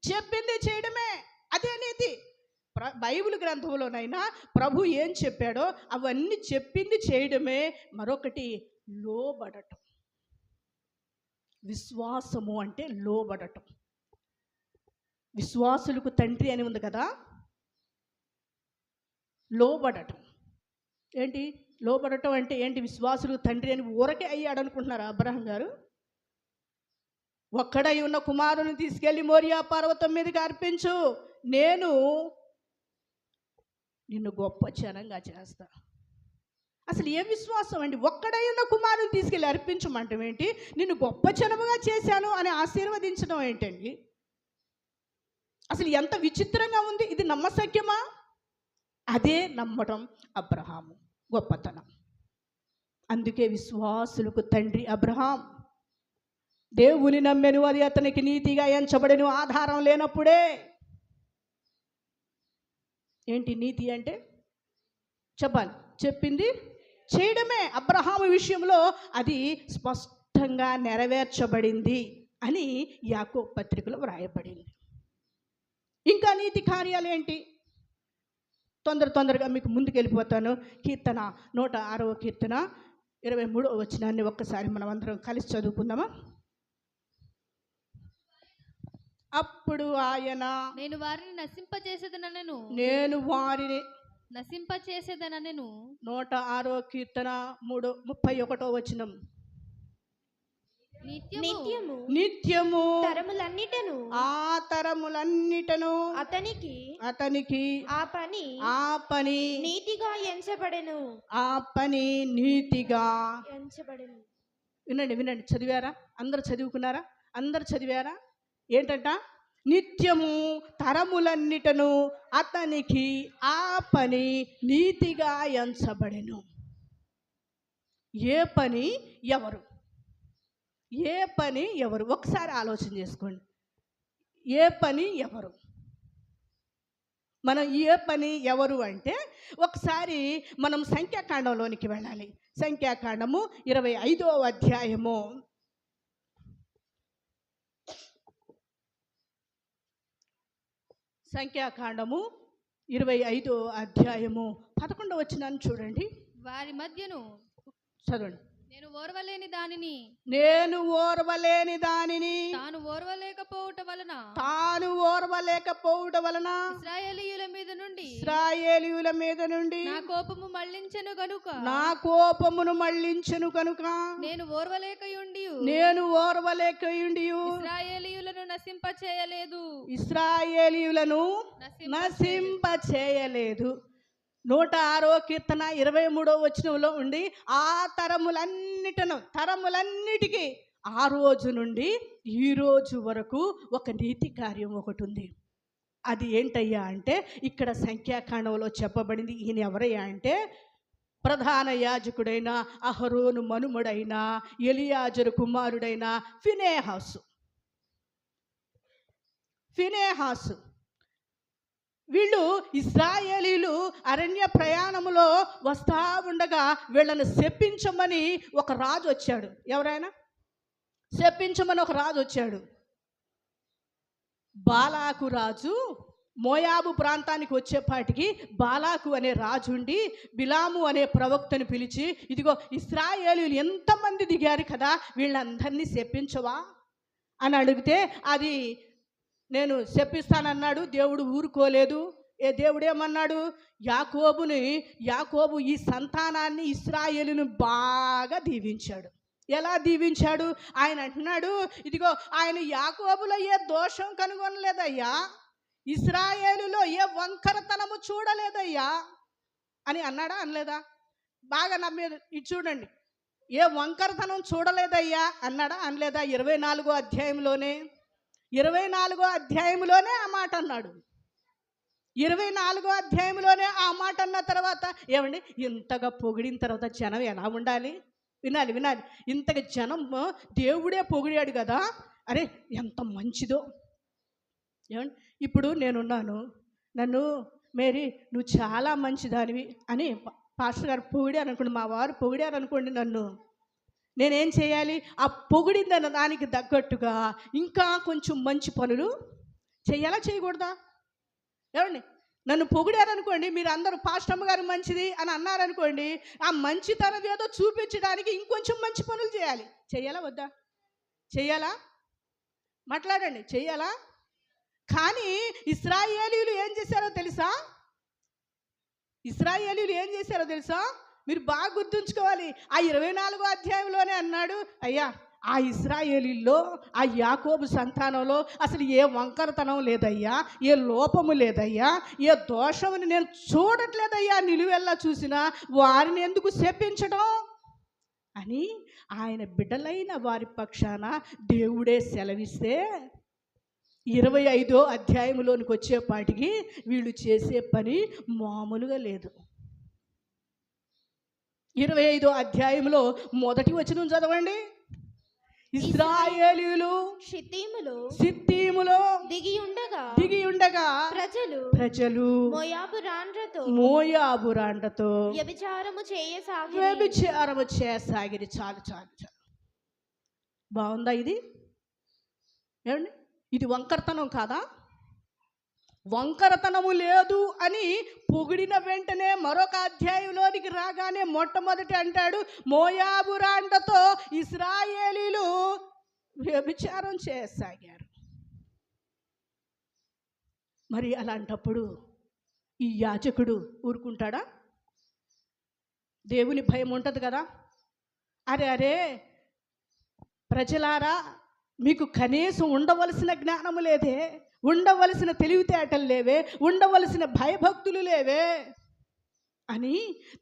చెప్పింది చేయడమే, అదే నీతి. బైబిల్ గ్రంథంలోనైనా ప్రభు ఏం చెప్పాడో అవన్నీ చెప్పింది చేయడమే. మరొకటి లోబడటం. విశ్వాసము అంటే లోబడటం. విశ్వాసులకు తండ్రి అని ఉంది కదా, లోబడటం ఏంటి? లోబడటం అంటే ఏంటి? విశ్వాసులకు తండ్రి అని ఊరకే అయ్యాడు అనుకుంటున్నారా అబ్రహాం గారు? ఒక్కడై ఉన్న కుమారుని తీసుకెళ్ళి మోరియా పర్వతం మీదకి అర్పించు, నేను నిన్ను గొప్ప జనంగా చేస్తా. అసలు ఏ విశ్వాసం అండి? ఒక్కడై ఉన్న కుమారుని తీసుకెళ్ళి అర్పించమంటాం ఏంటి? నిన్ను గొప్ప జనముగా చేశాను అని ఆశీర్వదించడం ఏంటండి? అసలు ఎంత విచిత్రంగా ఉంది ఇది! నమ్మశక్యమా? అదే నమ్మటం అబ్రహాము గొప్పతనం. అందుకే విశ్వాసులకు తండ్రి అబ్రహాం. దేవుని నమ్మెను, అది అతనికి నీతిగా ఎంచబడెను. ఆధారం లేనప్పుడే. ఏంటి నీతి అంటే? చెప్పాలి, చెప్పింది చేయడమే. అబ్రహాము విషయంలో అది స్పష్టంగా నెరవేర్చబడింది అని యాకోబు పత్రికలో వ్రాయబడింది. ఇంకా నీతి కార్యాలు ఏంటి? తొందరగా మీకు ముందుకు వెళ్ళిపోతాను. కీర్తన 106వ కీర్తన 23వ వచనాన్ని ఒక్కసారి మనం అందరం కలిసి చదువుకుందామా? అప్పుడు ఆయన, నేను వారిని నశింపచేసేదనను. 106వ కీర్తన 31వ వచనం. నిత్యము తరములన్నిటను అతనికి ఆ పని నీతిగా ఎంచబడెను. వినండి, చదివారా? అందరు చదువుకున్నారా? అందరు చదివారా? ఏంటంట? నిత్యము తరములన్నిటను అతనికి ఆ పని నీతిగా ఎంచబడెను. ఏ పని? ఎవరు? ఏ పని ఎవరు? ఒకసారి ఆలోచన చేసుకోండి. ఏ పని ఎవరు? మనం ఏ పని ఎవరు అంటే ఒకసారి మనం సంఖ్యాకాండంలోనికి వెళ్ళాలి. సంఖ్యాకాండము 25వ అధ్యాయము. సంఖ్యాకాండము 25వ అధ్యాయము 11వ వచనాన్ని చూడండి. వారి మధ్యను చదవండి. నేను ఓర్వలేని దానిని తాను ఓర్వలేకపోవుట వలన ఇశ్రాయేలీయుల మీద నుండి నా కోపమును మళ్ళించెను గనుక నేను ఓర్వలేకయుండియు ఇశ్రాయేలీయులను నశింపచేయలేదు. 106వ కీర్తన 23వ వచనంలో ఉండి ఆ తరములన్నిటికీ ఆ రోజు నుండి ఈ రోజు వరకు ఒక నీతి కార్యం ఒకటి ఉంది. అది ఏంటయ్యా అంటే ఇక్కడ సంఖ్యాకాండంలో చెప్పబడింది. ఈయన ఎవరయ్యా అంటే ప్రధాన యాజకుడైన అహరోను మనుమడైన ఎలియాజరు కుమారుడైన ఫినెహాసు. వీళ్ళు ఇశ్రాయేలీలు అరణ్య ప్రయాణములో వస్తా ఉండగా వీళ్ళని శపించమని ఒక రాజు వచ్చాడు. ఎవరైనా శపించమని ఒక రాజు వచ్చాడు. బాలాకు రాజు మోయాబు ప్రాంతానికి వచ్చేపాటికి బాలాకు అనే రాజు ఉండి బిలాము అనే ప్రవక్తను పిలిచి, ఇదిగో ఇశ్రాయేలీలు ఎంతమంది దిగారు కదా, వీళ్ళందరినీ శపించవా అని అడిగితే అది నేను శపిస్తానన్నాడు. దేవుడు ఊరుకోలేదు. దేవుడు ఏమన్నాడు? యాకోబు ఈ సంతానాన్ని ఇశ్రాయేలును బాగా దీవించాడు. ఎలా దీవించాడు? ఆయన అంటున్నాడు, ఇదిగో ఆయన యాకోబులో ఏ దోషం కనుగొనలేదయ్యా, ఇశ్రాయేలులో ఏ వంకరతనము చూడలేదయ్యా అని అన్నాడా? అనలేదా? బాగా నమ్మేది ఇది చూడండి. ఏ వంకరతనం చూడలేదయ్యా అన్నాడా? అనలేదా? 24వ అధ్యాయంలోనే ఆ మాట అన్నాడు. 24వ అధ్యాయంలోనే ఆ మాట అన్న తర్వాత ఏమండి, ఇంతగా పొగిడిన తర్వాత జనం ఎలా ఉండాలి? వినాలి. ఇంతగా జనం దేవుడే పొగిడాడు కదా, అరే ఎంత మంచిదో. ఏమండి, ఇప్పుడు నేనున్నాను, నన్ను మేరీ నువ్వు చాలా మంచిదానివి అని పాస్టర్ గారు పొగిడారు అనుకోండి, మా వారు పొగిడారు అనుకోండి, నన్ను నేనేం చేయాలి? ఆ పొగిడిందన్న దానికి తగ్గట్టుగా ఇంకా కొంచెం మంచి పనులు చేయాలా చేయకూడదా? ఏమండి, నన్ను పొగిడారనుకోండి, మీరు అందరూ పాస్టమ్మ గారు మంచిది అని అన్నారనుకోండి, ఆ మంచితనం ఏదో చూపించడానికి ఇంకొంచెం మంచి పనులు చేయాలి. చెయ్యాలా వద్దా? చెయ్యాలా? మాట్లాడండి, చెయ్యాలా? కానీ ఇశ్రాయేలీయులు ఏం చేశారో తెలుసా? ఇశ్రాయేలీయులు ఏం చేశారో తెలుసా? మీరు బాగా గుర్తుంచుకోవాలి. ఆ 24వ అధ్యాయంలోనే అన్నాడు, అయ్యా ఆ ఇశ్రాయేలీల్లో, ఆ యాకోబు సంతానంలో అసలు ఏ వంకరతనం లేదయ్యా, ఏ లోపము లేదయ్యా, ఏ దోషముని నేను చూడట్లేదయ్యా, నిలువెల్లా చూసినా వారిని ఎందుకు శపించడం అని ఆయన బిడ్డలైన వారి పక్షాన దేవుడే సెలవిస్తే 25వ అధ్యాయంలోనికి వచ్చేపాటికి వీళ్ళు చేసే పని మామూలుగా లేదు. 25వ అధ్యాయంలో మొదటి వచనం చదవండి. ఇశ్రాయేలీయులు షిత్తీములో దిగి ఉండగా ప్రజలు మోయాబు రాండ్రతో వ్యభిచారము చేయసాగిరి. చాలు. బాగుందా ఇది? ఏమండి, ఇది వంకరతనం కాదా? వంకరతనము లేదు అని పొగిడిన వెంటనే మరొక అధ్యాయంలోనికి రాగానే మొట్టమొదటి అంటాడు, మోయాబు రాండ్రతో ఇశ్రాయేలీలు వ్యభిచారం చేయసాగారు. మరి అలాంటప్పుడు ఈ యాజకుడు ఊరుకుంటాడా? దేవుని భయం ఉంటుంది కదా. అరే ప్రజలారా, మీకు కనీసం ఉండవలసిన జ్ఞానము లేదే, ఉండవలసిన తెలివితేటలు లేవే, ఉండవలసిన భయభక్తులు లేవే అని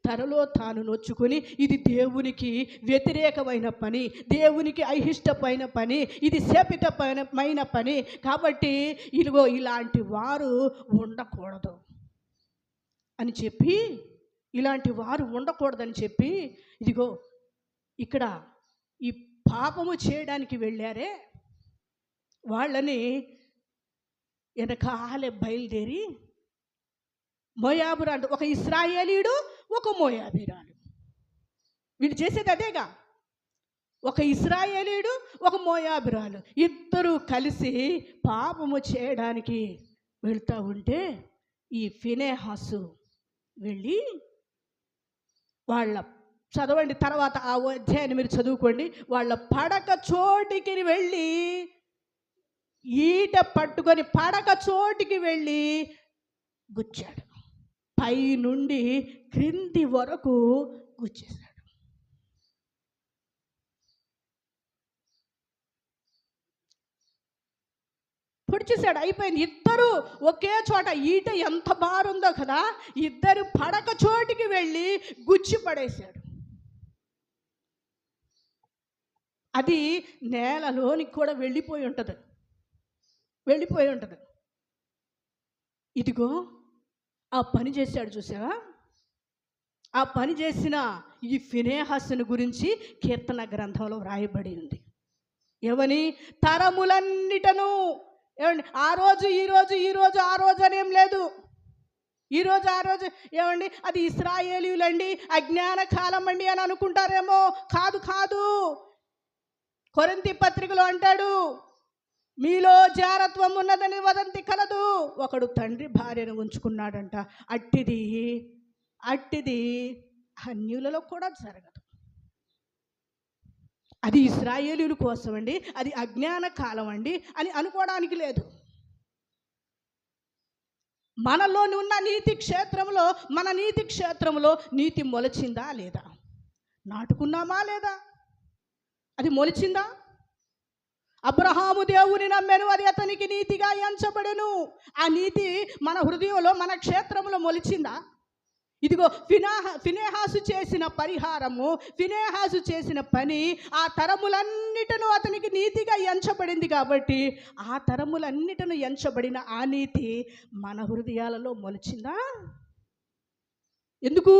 తనలో తాను నొచ్చుకొని, ఇది దేవునికి వ్యతిరేకమైన పని, దేవునికి అయిష్టమైన పని, ఇది శాపితమైన పని, కాబట్టి ఇదిగో ఇలాంటి వారు ఉండకూడదు అని చెప్పి, ఇలాంటి వారు ఉండకూడదని చెప్పి, ఇదిగో ఇక్కడ ఈ పాపము చేయడానికి వెళ్ళారే వాళ్ళని వెనకాలే బయలుదేరి మోయాబురాలు, ఒక ఇశ్రాయేలీయుడు ఒక మోయాబీరాలు, వీళ్ళు చేసేది అదేగా. ఒక ఇశ్రాయేలీయుడు ఒక మోయాబీరాలు ఇద్దరూ కలిసి పాపము చేయడానికి వెళ్తూ ఉంటే ఈ ఫినెహాసు వెళ్ళి వాళ్ళ, చదవండి తర్వాత ఆ అధ్యాయాన్ని మీరు చదువుకోండి, వాళ్ళ పడక చోటికి వెళ్ళి ఈట పట్టుకొని పడక చోటికి వెళ్ళి గుచ్చాడు. పై నుండి క్రింది వరకు గుచ్చేశాడు. పొడిచేశాడు, అయిపోయింది. ఇద్దరు ఒకే చోట, ఈట ఎంత బారుందో కదా, ఇద్దరు పడక చోటికి వెళ్ళి గుచ్చి పడేశాడు. అది నేలలోనికి కూడా వెళ్ళిపోయి ఉంటుంది. ఇదిగో ఆ పని చేశాడు చూసావా? ఆ పని చేసిన ఈ ఫినెహాసుని గురించి కీర్తన గ్రంథంలో వ్రాయబడి ఉంది. ఏమని? తరములన్నిటను, ఏమండి, ఆ రోజు ఆ రోజు అనేం లేదు, ఈ రోజు ఆ రోజు, ఏమండి, అది ఇశ్రాయేలీయులండి, అజ్ఞాన కాలం అండి అని అనుకుంటారేమో. కాదు. కొరింథీ పత్రికలో అంటాడు, మీలో జారత్వం ఉన్నదని వదంతి కలదు, ఒకడు తండ్రి భార్యను ఉంచుకున్నాడంట, అట్టిది అన్యులలో కూడా జరగదు. అది ఇశ్రాయేలీయుల కోసం అండి, అది అజ్ఞాన కాలం అండి అని అనుకోవడానికి లేదు. మనలోని ఉన్న మన నీతి క్షేత్రంలో నీతి మొలచిందా లేదా? నాటుకున్నామా లేదా? అది మొలిచిందా? అబ్రహాము దేవుని నమ్మెను, అది అతనికి నీతిగా ఎంచబడెను. ఆ నీతి మన హృదయంలో, మన క్షేత్రంలో మొలిచిందా? ఇదిగో ఫినెహాసు చేసిన పరిహారము, ఫినెహాసు చేసిన పని ఆ తరములన్నిటను అతనికి నీతిగా ఎంచబడింది. కాబట్టి ఆ తరములన్నిటను ఎంచబడిన ఆ నీతి మన హృదయాలలో మొలిచిందా? ఎందుకు?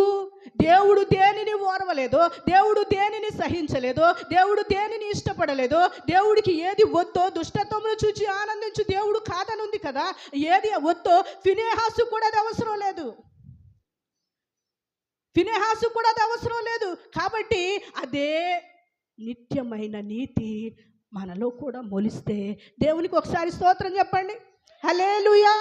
దేవుడు దేనిని ఓర్వలేదో, దేవుడు దేనిని సహించలేదో, దేవుడు దేనిని ఇష్టపడలేదో, దేవుడికి ఏది వద్దో, దుష్టత్వమును చూచి ఆనందించు దేవుడు కాదనుంది కదా, ఏది వద్దో ఫినెహాసు కూడా అది అవసరం లేదు. కాబట్టి అదే నిత్యమైన నీతి మనలో కూడా మొలిస్తే దేవునికి ఒకసారి స్తోత్రం చెప్పండి. హల్లెలూయా.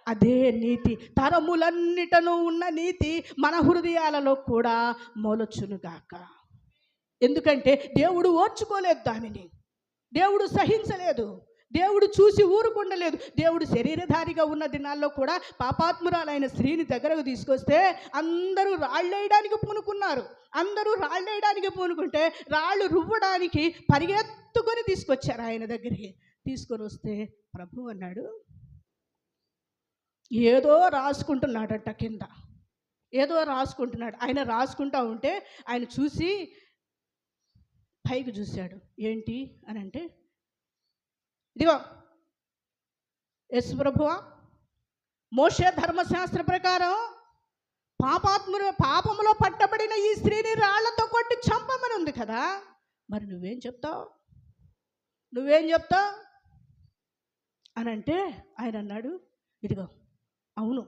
అదే నీతి, తరములన్నిటను ఉన్న నీతి మన హృదయాలలో కూడా మొలచునుగాక. ఎందుకంటే దేవుడు ఓర్చుకోలేదు దానిని, దేవుడు సహించలేదు, దేవుడు చూసి ఊరుకుండలేదు. దేవుడు శరీరధారిగా ఉన్న దినాల్లో కూడా పాపాత్మురాలైన స్త్రీని దగ్గరకు తీసుకొస్తే అందరూ రాళ్ళేయడానికి పూనుకున్నారు. అందరూ రాళ్ళేయడానికి పూనుకుంటే రాళ్ళు రువ్వడానికి పరిగెత్తుకొని తీసుకొచ్చారు ఆయన దగ్గరికి. తీసుకొని వస్తే ప్రభు అన్నాడు, ఏదో రాసుకుంటున్నాడట కింద, ఏదో రాసుకుంటున్నాడు. ఆయన రాసుకుంటా ఉంటే ఆయన చూసి పైకి చూశాడు. ఏంటి అని అంటే, ఇదిగో యేసు ప్రభువా, మోషే ధర్మశాస్త్ర ప్రకారం పాపములో పట్టబడిన ఈ స్త్రీని రాళ్లతో కొట్టి చంపమని ఉంది కదా, మరి నువ్వేం చెప్తావు అని అంటే ఆయన అన్నాడు, ఇదిగో అవును,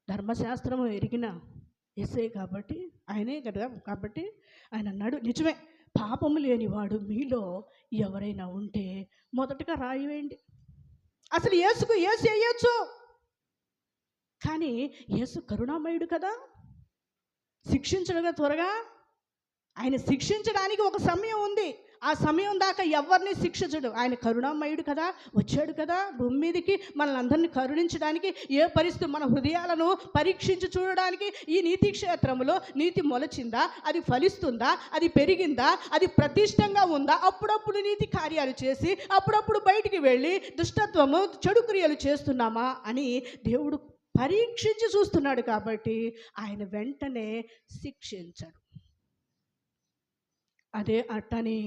ధర్మశాస్త్రము ఎరిగిన యేసే కాబట్టి, ఆయనే కదా కాబట్టి ఆయన అన్నాడు, నిజమే, పాపము లేనివాడు మీలో ఎవరైనా ఉంటే మొదటగా రాయి వేయండి. అసలు యేసు వేయచ్చు, కానీ యేసు కరుణామయుడు కదా, శిక్షించడుగా త్వరగా. ఆయన శిక్షించడానికి ఒక సమయం ఉంది, ఆ సమయం దాకా ఎవరిని శిక్షించడు. ఆయన కరుణామయుడు కదా, వచ్చాడు కదా భూమి మీదకి మనల్ని అందరినీ కరుణించడానికి. ఏ పరిస్థితి మన హృదయాలను పరీక్షించి చూడడానికి. ఈ నీతి క్షేత్రంలో నీతి మొలచిందా, అది ఫలిస్తుందా, అది పెరిగిందా, అది ప్రతిష్టంగా ఉందా, అప్పుడప్పుడు నీతి కార్యాలు చేసి అప్పుడప్పుడు బయటికి వెళ్ళి దుష్టత్వము చెడు క్రియలు చేస్తున్నామా అని దేవుడు పరీక్షించి చూస్తున్నాడు. కాబట్టి ఆయన వెంటనే శిక్షించడు. అదే అట్టని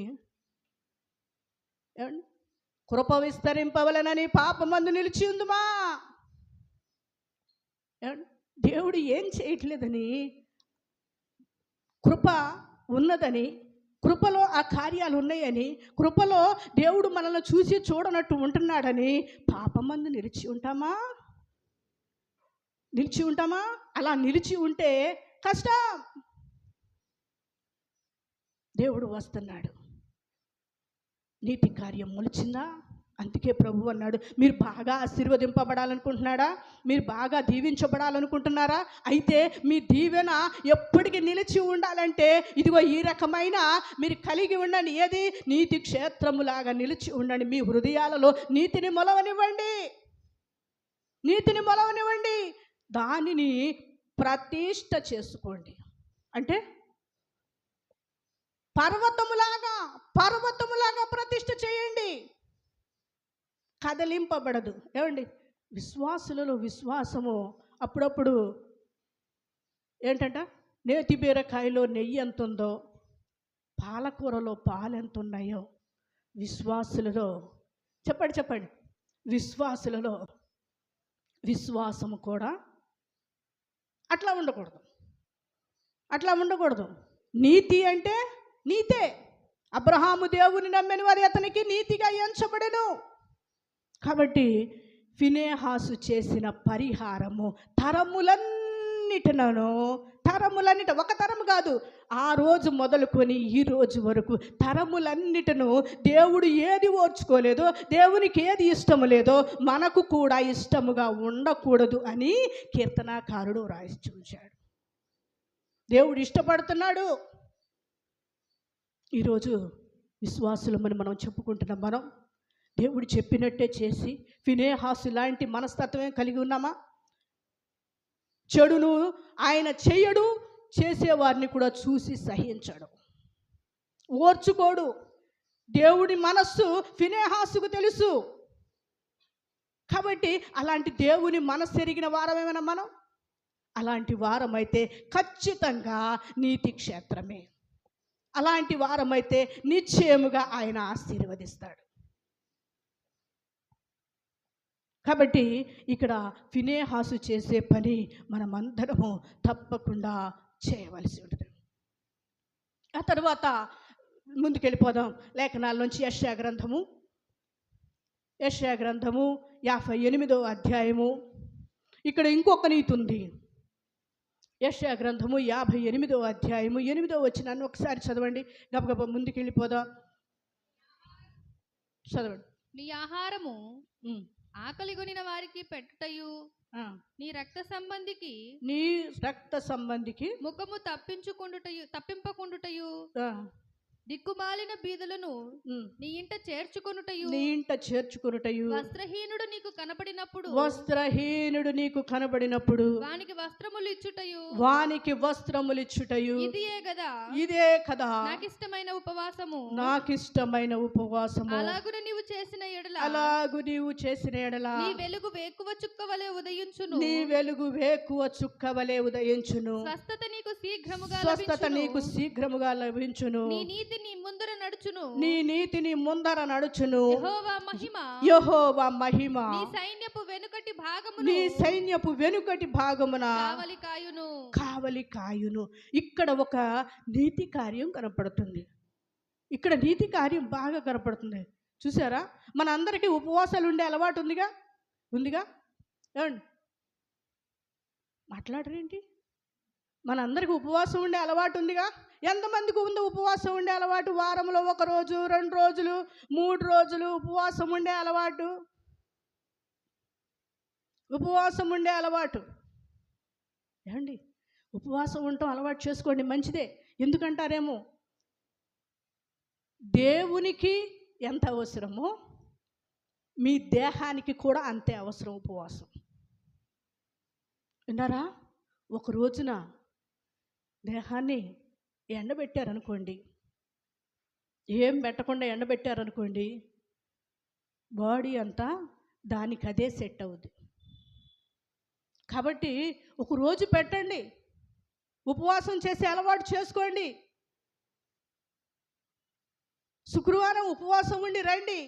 కృప విస్తరింపవలనని పాపమందు నిలిచి ఉందుమా. దేవుడు ఏం చేయట్లేదని, కృప ఉన్నదని, కృపలో ఆ కార్యాలు ఉన్నాయని, కృపలో దేవుడు మనల్ని చూసి చూడనట్టు ఉంటున్నాడని పాపమందు నిలిచి ఉంటామా? అలా నిలిచి ఉంటే కష్టం. దేవుడు వస్తున్నాడు. నీతి కార్యం మొలిచిందా? అందుకే ప్రభు అన్నాడు, మీరు బాగా ఆశీర్వదింపబడాలనుకుంటున్నారా? మీరు బాగా దీవించబడాలనుకుంటున్నారా? అయితే మీ దీవెన ఎప్పటికీ నిలిచి ఉండాలంటే ఇదిగో ఈ రకమైన మీరు కలిగి ఉండండి. ఏది? నీతి క్షేత్రములాగా నిలిచి ఉండండి. మీ హృదయాలలో నీతిని మొలవనివ్వండి, దానిని ప్రతిష్ఠ చేసుకోండి. అంటే పర్వతములాగా ప్రతిష్ఠ చేయండి. కదలింపబడదు. ఏమండి, విశ్వాసులలో విశ్వాసము అప్పుడప్పుడు ఏంటంట, నేతి బీరకాయలో నెయ్యి ఎంత ఉందో, పాలకూరలో పాలు ఎంత ఉన్నాయో, విశ్వాసులలో చెప్పండి విశ్వాసులలో విశ్వాసము కూడా అట్లా ఉండకూడదు. నీతి అంటే నీతే. అబ్రహాము దేవుని నమ్మిన వారి అతనికి నీతిగా ఎంచబడెను. కాబట్టి ఫినెహాసు చేసిన పరిహారము తరములన్నిటినను, ఒక తరము కాదు, ఆ రోజు మొదలుకొని ఈ రోజు వరకు తరములన్నిటిను దేవుడు ఏది ఓర్చుకోలేదో, దేవునికి ఏది ఇష్టము లేదో మనకు కూడా ఇష్టముగా ఉండకూడదు అని కీర్తనాకారుడు రాసి చూశాడు. దేవుడు ఇష్టపడుతున్నాడు. ఈరోజు విశ్వాసులమని మనం చెప్పుకుంటున్నాం. మనం దేవుడు చెప్పినట్టే చేసి ఫినెహాసు లాంటి మనస్తత్వమే కలిగి ఉన్నామా? చెడును ఆయన చెయ్యడు, చేసేవారిని కూడా చూసి సహించడు, ఓర్చుకోడు. దేవుడి మనస్సు ఫినెహాసుకు తెలుసు. కాబట్టి అలాంటి దేవుని మనస్సు ఎరిగిన వారమేమైనా మనం? అలాంటి వారమైతే ఖచ్చితంగా నీతి క్షేత్రమే. అలాంటి వారమైతే నిశ్చయముగా ఆయన ఆశీర్వదిస్తాడు. కాబట్టి ఇక్కడ ఫినెహాసు చేసే పని మనమందరము తప్పకుండా చేయవలసి ఉంటుంది. ఆ తర్వాత ముందుకెళ్ళిపోదాం. లేఖనాల నుంచి యెషయా గ్రంథము 58వ అధ్యాయము. ఇక్కడ ఇంకొక నీతి ఉంది. యెషయా గ్రంథము 58వ అధ్యాయము 8వ వచనాన్ని ఒకసారి చదవండి. గబగబా ముందుకెళ్ళిపోదాం. చదవండి. నీ ఆహారము ఆకలిగొనిన వారికి పెట్టుటయు, ఆ, నీ రక్త సంబంధికి నీ రక్త సంబంధికి ముఖము తప్పింపకుండుటయు ఆ, దిక్కుమాలిన బీదలను ఉమ్, నీ ఇంట చేర్చుకొనుటయు నీ ఇంట చేర్చుకొనుటయు వస్త్రహీనుడు నీకు కనపడినప్పుడు వస్త్రహీనుడు నీకు కనబడినప్పుడు వానికి వస్త్రములు ఇచ్చుటయు వానికి వస్త్రములిచ్చుటయు ఇదియే గదా ఇదే కదా నాకిష్టమైన ఉపవాసము. నాకిష్టమైన ఉపవాసము. అలాగున నీవు చేసిన ఎడల అలాగు నీవు చేసిన ఎడల నీ వెలుగు వేకువ చుక్క వలె ఉదయించును. నీ వెలుగు వేకువ చుక్కవలే ఉదయించును. స్వస్థత నీకు శీఘ్రముగా స్వస్థత లభించును. నీకు శీఘ్రముగా లభించును. నీ నీతి నీ ముందర నడుచును. నీ నీతిని ముందర నడుచును. యెహోవా మహిమ యెహోవా మహిమ నీ సైన్యపు వెనుకటి భాగమును నీ సైన్యపు వెనుకటి భాగమున కావలి కాయును. కావలి కాయును. ఇక్కడ ఒక నీతి కార్యం కనపడుతుంది. ఇక్కడ నీతి కార్యం బాగా కనపడుతుంది. చూసారా, మన అందరికీ ఉపవాసాలు ఉండే అలవాటు ఉందిగా ఏమండి? మాట్లాడరేంటి? మన అందరికీ ఉపవాసం ఉండే అలవాటు ఉందిగా. ఎంతమందికి ఉంది ఉపవాసం ఉండే అలవాటు? వారంలో 1 రోజు, 2 రోజులు, 3 రోజులు ఉపవాసం ఉండే అలవాటు. ఉపవాసం ఉండే అలవాటు ఏమండి? ఉపవాసం ఉండటం అలవాటు చేసుకోండి, మంచిదే. ఎందుకంటారేమో, దేవునికి ఎంత అవసరమో మీ దేహానికి కూడా అంతే అవసరం ఉపవాసం. విన్నారా? ఒక రోజున దేహాన్ని ఎండబెట్టారనుకోండి, ఏం పెట్టకుండా ఎండబెట్టారనుకోండి, బాడీ అంతా దానికి అదే సెట్ అవుద్ది. కాబట్టి ఒక రోజు పెట్టండి, ఉపవాసం చేసే అలవాటు చేసుకోండి. శుక్రవారం ఉపవాసం ఉండి రండి.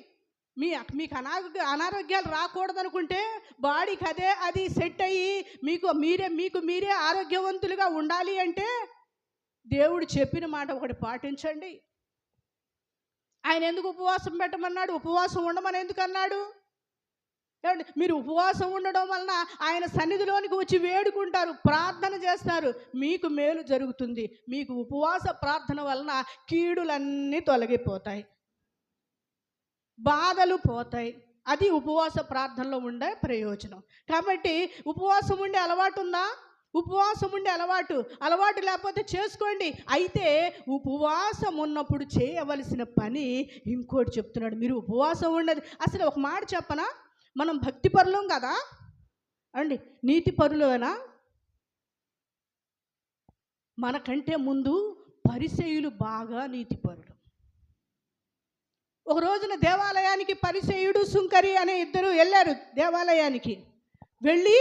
మీకు అనారోగ్యాలు రాకూడదనుకుంటే, బాడీకి అది సెట్ అయ్యి మీకు మీరే ఆరోగ్యవంతులుగా ఉండాలి అంటే దేవుడు చెప్పిన మాట ఒకటి పాటించండి. ఆయన ఎందుకు ఉపవాసం పెట్టమన్నాడు? ఉపవాసం ఉండమని ఎందుకు అన్నాడు? మీరు ఉపవాసం ఉండడం వలన ఆయన సన్నిధిలోనికి వచ్చి వేడుకుంటారు, ప్రార్థన చేస్తారు, మీకు మేలు జరుగుతుంది. మీకు ఉపవాస ప్రార్థన వలన కీడులన్నీ తొలగిపోతాయి, బాధలు పోతాయి. అది ఉపవాస ప్రార్థనలో ఉండే ప్రయోజనం. కాబట్టి ఉపవాసం ఉండే అలవాటు ఉందా? ఉపవాసం ఉండే అలవాటు లేకపోతే చేసుకోండి. అయితే ఉపవాసం ఉన్నప్పుడు చేయవలసిన పని ఇంకోటి చెప్తున్నాడు. మీరు ఉపవాసం ఉండదు. అసలు ఒక మాట చెప్పనా, మనం భక్తి పరులం కదా అండి, నీతి పరులేనా? మనకంటే ముందు పరిసయ్యులు బాగా నీతి పరులు. ఒక రోజున దేవాలయానికి పరిసయ్యుడు సుంకరి అనే ఇద్దరు వెళ్ళారు. దేవాలయానికి వెళ్ళి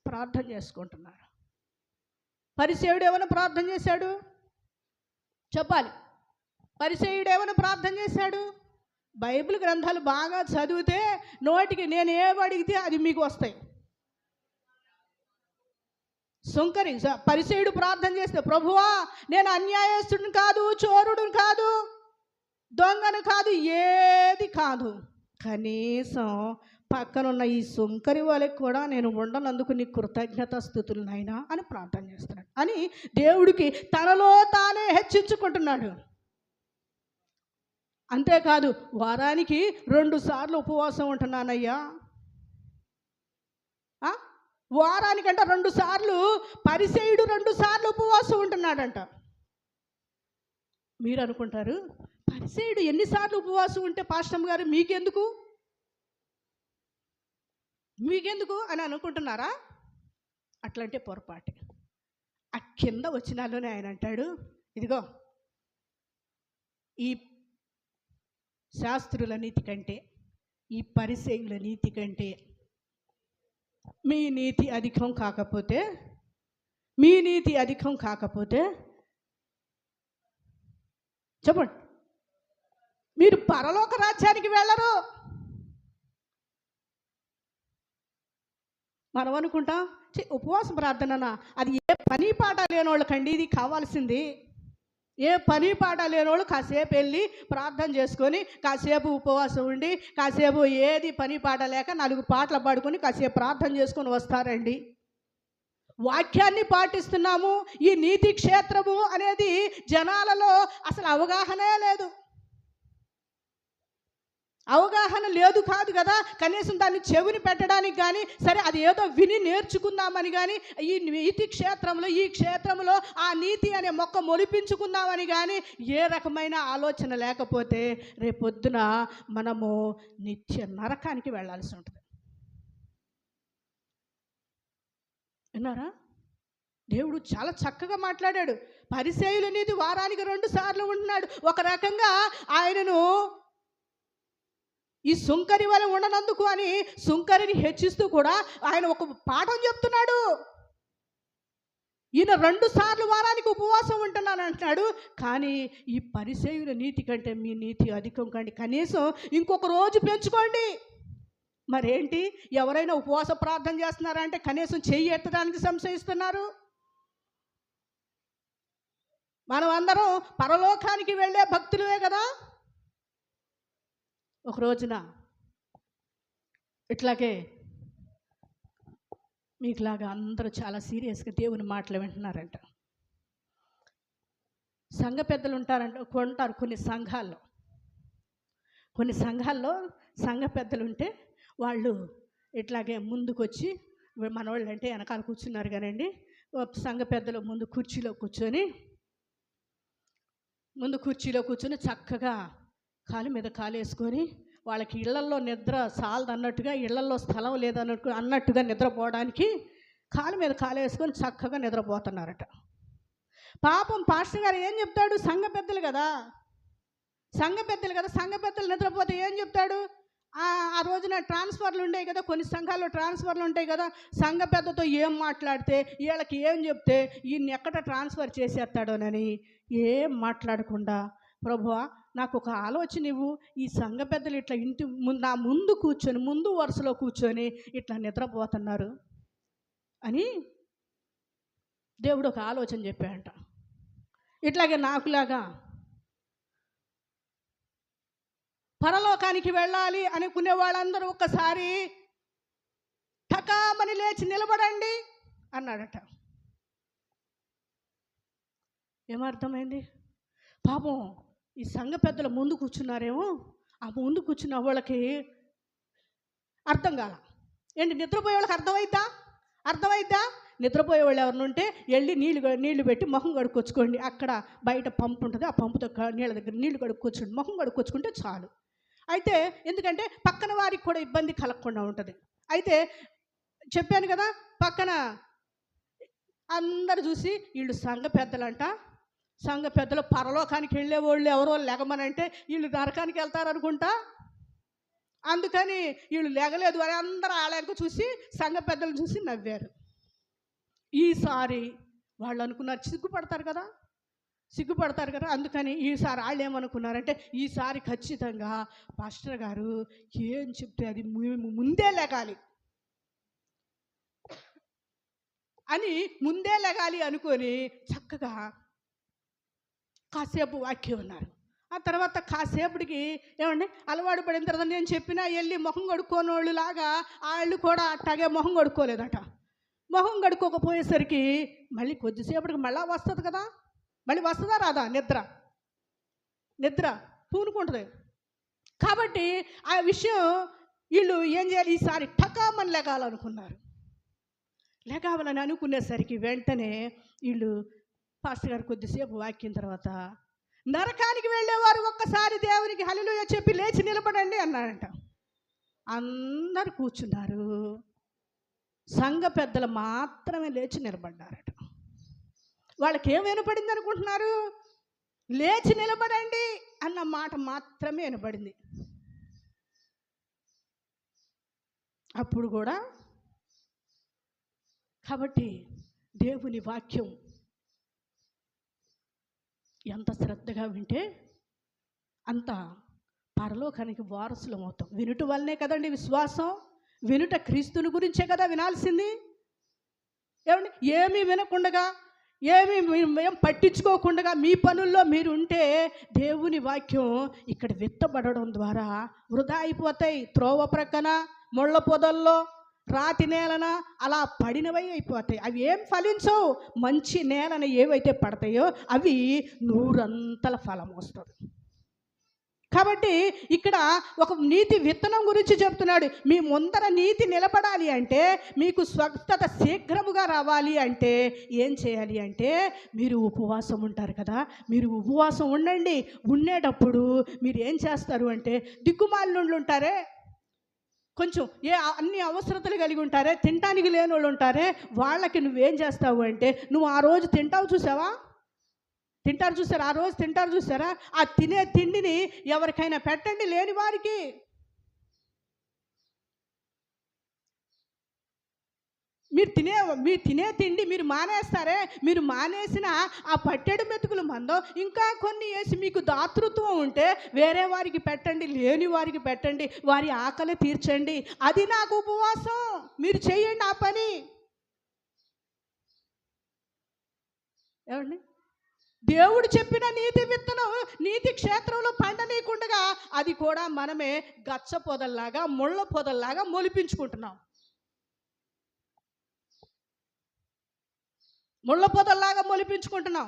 ప్రార్థన చేసుకుంటున్నారు. పరిసయ్యుడు ఏమైనా ప్రార్థన చేశాడు? చెప్పాలి. పరిసయ్యుడు ఏమైనా ప్రార్థన చేశాడు? బైబిల్ గ్రంథాలు బాగా చదివితే నోటికి నేను ఏం అడిగితే అది మీకు వస్తాయి. సుంకరి పరిసయ్యుడు ప్రార్థన చేస్తే, ప్రభువా నేను అన్యాయస్తుడిని కాదు, చోరుడుని కాదు, దొంగను కాదు, ఏది కాదు, కనీసం పక్కనున్న ఈ సుంకరి వాళ్ళకి కూడా నేను ఉండనందుకు నీ కృతజ్ఞతాస్తుతులు నాయనా అని ప్రార్థన చేస్తున్నాడు. అని దేవుడికి తనలో తానే హెచ్చించుకుంటున్నాడు. అంతేకాదు, వారానికి 2 సార్లు ఉపవాసం ఉంటున్నానయ్యా. వారానికంటే 2 సార్లు, పరిసయ్యుడు 2 సార్లు ఉపవాసం ఉంటున్నాడంట. మీరు అనుకుంటారు, పరిసయ్యుడు ఎన్నిసార్లు ఉపవాసం ఉంటే పాస్టమ్ గారు మీకెందుకు అని అనుకుంటున్నారా? అట్లంటే పొరపాటే. ఆ కింద వచనాల్లోనే ఆయన అంటాడు, ఇదిగో ఈ శాస్త్రుల నీతి కంటే, ఈ పరిసయ్యుల నీతి కంటే మీ నీతి అధికం కాకపోతే చెప్పండి, మీరు పరలోక రాజ్యానికి వెళ్ళరు. మనం అనుకుంటాం, ఉపవాస ప్రార్థన అది ఏ పని పాట లేని వాళ్ళకండి ఇది కావాల్సింది. ఏ పని పాట లేని వాళ్ళు కాసేపు వెళ్ళి ప్రార్థన చేసుకొని, కాసేపు ఉపవాసం ఉండి, కాసేపు ఏది పని పాట లేక 4 పాటలు పాడుకొని కాసేపు ప్రార్థన చేసుకొని వస్తారండి. వాక్యాన్ని పాటిస్తున్నాము, ఈ నీతి క్షేత్రము అనేది జనాలలో అసలు అవగాహనే లేదు. అవగాహన లేదు కాదు కదా, కనీసం దాన్ని చెవిని పెట్టడానికి కానీ, సరే అది ఏదో విని నేర్చుకుందామని కానీ, ఈ నీతి క్షేత్రంలో ఈ క్షేత్రంలో ఆ నీతి అనే మొక్క మొలిపించుకుందామని కానీ ఏ రకమైన ఆలోచన లేకపోతే రేపొద్దున మనము నిత్య నరకానికి వెళ్ళాల్సి ఉంటుంది. విన్నారా? దేవుడు చాలా చక్కగా మాట్లాడాడు. పరిసయ్యుల నీతి వారానికి 2 సార్లు ఉంటున్నాడు. ఒక రకంగా ఆయనను ఈ సుంకరి వల్ల ఉండనందుకు అని సుంకరిని హెచ్చిస్తూ కూడా ఆయన ఒక పాఠం చెప్తున్నాడు. ఈయన 2 సార్లు వారానికి ఉపవాసం ఉంటున్నాను అంటున్నాడు. కానీ ఈ పరిసయ్యుల నీతి కంటే మీ నీతి అధికం కండి, కనీసం ఇంకొక రోజు పెంచుకోండి. మరేంటి, ఎవరైనా ఉపవాస ప్రార్థన చేస్తున్నారంటే కనీసం చెయ్యి ఎత్తడానికి సంశయిస్తున్నారు. మనం అందరం పరలోకానికి వెళ్ళే భక్తులే కదా. ఒక రోజున ఇట్లాగే మీకులాగా అందరూ చాలా సీరియస్గా దేవుని మాటలు వింటున్నారంట. సంఘ పెద్దలు ఉంటారు కొన్ని సంఘాల్లో సంఘ పెద్దలు ఉంటే వాళ్ళు ఇట్లాగే ముందుకొచ్చి, మనవాళ్ళు అంటే వెనకాల కూర్చున్నారు కానండి, సంఘ పెద్దలు ముందు కుర్చీలో కూర్చొని చక్కగా కాలు మీద కాలు వేసుకొని, వాళ్ళకి ఇళ్లల్లో నిద్ర సాలదన్నట్టుగా, ఇళ్లల్లో స్థలం లేదన్నట్టుగా నిద్రపోవడానికి కాలు మీద కాలు వేసుకొని చక్కగా నిద్రపోతున్నారట. పాపం పాస్టర్ గారు ఏం చెప్తాడు? సంఘ పెద్దలు కదా, సంఘ పెద్దలు నిద్రపోతే ఏం చెప్తాడు? ఆ రోజున ట్రాన్స్ఫర్లు ఉండేవి కదా, కొన్ని సంఘాల్లో ట్రాన్స్ఫర్లు ఉంటాయి కదా. సంఘ పెద్దతో ఏం మాట్లాడితే, వీళ్ళకి ఏం చెప్తే ఈయన్ని ఎక్కడ ట్రాన్స్ఫర్ చేసేస్తాడోనని ఏం మాట్లాడకుండా, ప్రభువా నాకు ఒక ఆలోచన ఇవ్వు, ఈ సంఘ పెద్దలు ఇట్లా నా ముందు వరుసలో కూర్చొని ఇట్లా నిద్రపోతున్నారు అని దేవుడు ఒక ఆలోచన చెప్పాడంట. ఇట్లాగే నాకులాగా పరలోకానికి వెళ్ళాలి అనుకునే వాళ్ళందరూ ఒక్కసారి టకామని లేచి నిలబడండి అన్నాడట. ఏమర్థమైంది? పాపం ఈ సంఘ పెద్దల ముందు కూర్చున్నారేమో, ఆ ముందు కూర్చున్న వాళ్ళకి అర్థం కాల. ఏంటి, నిద్రపోయే వాళ్ళకి అర్థమైద్దా? నిద్రపోయే వాళ్ళు ఎవరిని ఉంటే వెళ్ళి నీళ్లు పెట్టి మొహం కడుక్కొచ్చుకోండి. అక్కడ బయట పంపు ఉంటుంది, ఆ పంపుతో నీళ్ళ దగ్గర నీళ్లు కడుక్కొచ్చుకోండి, మొహం కడుక్కొచ్చుకుంటే చాలు. అయితే ఎందుకంటే పక్కన వారికి కూడా ఇబ్బంది కలగకుండా ఉంటుంది. అయితే చెప్పాను కదా, పక్కన అందరు చూసి వీళ్ళు సంఘ పెద్దలంట, సంఘ పెద్దలు పరలోకానికి వెళ్ళే వాళ్ళు ఎవరో లెగమనంటే వీళ్ళు నరకానికి వెళ్తారనుకుంటా, అందుకని వీళ్ళు లెగలేదు అని అందరూ ఆలయంకు చూసి సంఘ పెద్దలు చూసి నవ్వారు. ఈసారి వాళ్ళు అనుకున్నారు సిగ్గుపడతారు కదా, అందుకని ఈసారి వాళ్ళు ఏమనుకున్నారంటే, ఈసారి ఖచ్చితంగా పాస్టర్ గారు ఏం చెప్తే అది ముందే లెగాలి అనుకొని చక్కగా కాసేపు వాక్యం ఉన్నారు. ఆ తర్వాత కాసేపటికి ఏమండి అలవాటు పడిన తర్వాత నేను చెప్పినా వెళ్ళి మొహం కడుక్కోని వాళ్ళు లాగా వాళ్ళు కూడా అట్టాగే మొహం కడుక్కోలేదట. మొహం కడుక్కోకపోయేసరికి మళ్ళీ కొద్దిసేపటికి మళ్ళీ వస్తుంది కదా, మళ్ళీ వస్తుందా రాదా? నిద్ర పూనుకుంటుంది. కాబట్టి ఆ విషయం వీళ్ళు ఏం చేయాలి, ఈసారి టకామని లెగావాలని అనుకునేసరికి వెంటనే వీళ్ళు పాస్టర్ గారు కొద్దిసేపు వాక్యం తర్వాత, నరకానికి వెళ్ళేవారు ఒక్కసారి దేవునికి హల్లెలూయా చెప్పి లేచి నిలబడండి అన్నాడంట. అందరు కూర్చున్నారు, సంఘ పెద్దలు మాత్రమే లేచి నిలబడ్డారట. వాళ్ళకి ఏం వినపడింది అనుకుంటున్నారు? లేచి నిలబడండి అన్న మాట మాత్రమే వినపడింది. అప్పుడు కూడా కాబట్టి దేవుని వాక్యం ఎంత శ్రద్ధగా వింటే అంత పరలోకానికి వారసులం అవుతాం. వినుట వల్లనే కదండి విశ్వాసం. వినుట క్రీస్తుని గురించే కదా వినాల్సింది. ఏమండి, ఏమీ వినకుండా ఏం పట్టించుకోకుండా మీ పనుల్లో మీరు ఉంటే దేవుని వాక్యం ఇక్కడ విత్తబడడం ద్వారా వృధా అయిపోతాయి. త్రోవ ప్రక్కన, ముళ్ళ పొదల్లో, రాతి నేలన అలా పడినవై అయిపోతాయి. అవి ఏం ఫలించవు. మంచి నేలన ఏవైతే పడతాయో అవి 100 అంతల ఫలం వస్తుంది. కాబట్టి ఇక్కడ ఒక నీతి విత్తనం గురించి చెప్తున్నాడు. మీ ముందర నీతి నిలబడాలి అంటే, మీకు స్వస్థత శీఘ్రముగా రావాలి అంటే ఏం చేయాలి అంటే, మీరు ఉపవాసం ఉంటారు కదా, మీరు ఉపవాసం ఉండండి. ఉండేటప్పుడు మీరు ఏం చేస్తారు అంటే, దిక్కుమాలినుళ్ళు ఉంటారే, కొంచెం అన్ని అవసరతలు కలిగి ఉంటారే, తినటానికి లేని వాళ్ళు ఉంటారే, వాళ్ళకి నువ్వేం చేస్తావు అంటే, నువ్వు ఆ రోజు తింటారు చూసారా, ఆ రోజు తింటారు చూసారా, ఆ తినే తిండిని ఎవరికైనా పెట్టండి, లేని వారికి. మీరు తినే తిండి మీరు మానేస్తారే, మీరు మానేసిన ఆ పట్టెడు మెతుకుల మందో ఇంకా కొన్ని వేసి మీకు దాతృత్వం ఉంటే వేరే వారికి పెట్టండి, లేని వారికి పెట్టండి, వారి ఆకలి తీర్చండి. అది నాకు ఉపవాసం. మీరు చేయండి ఆ పని. ఏమండి, దేవుడు చెప్పిన నీతి విత్తనం నీతి క్షేత్రంలో పండనీయకుండా అది కూడా మనమే గచ్చ పొదల్లాగా, ముళ్ళ పొదల్లాగా మొలిపించుకుంటున్నాం. ముళ్ళ పొదల్లాగా మొలిపించుకుంటున్నాం.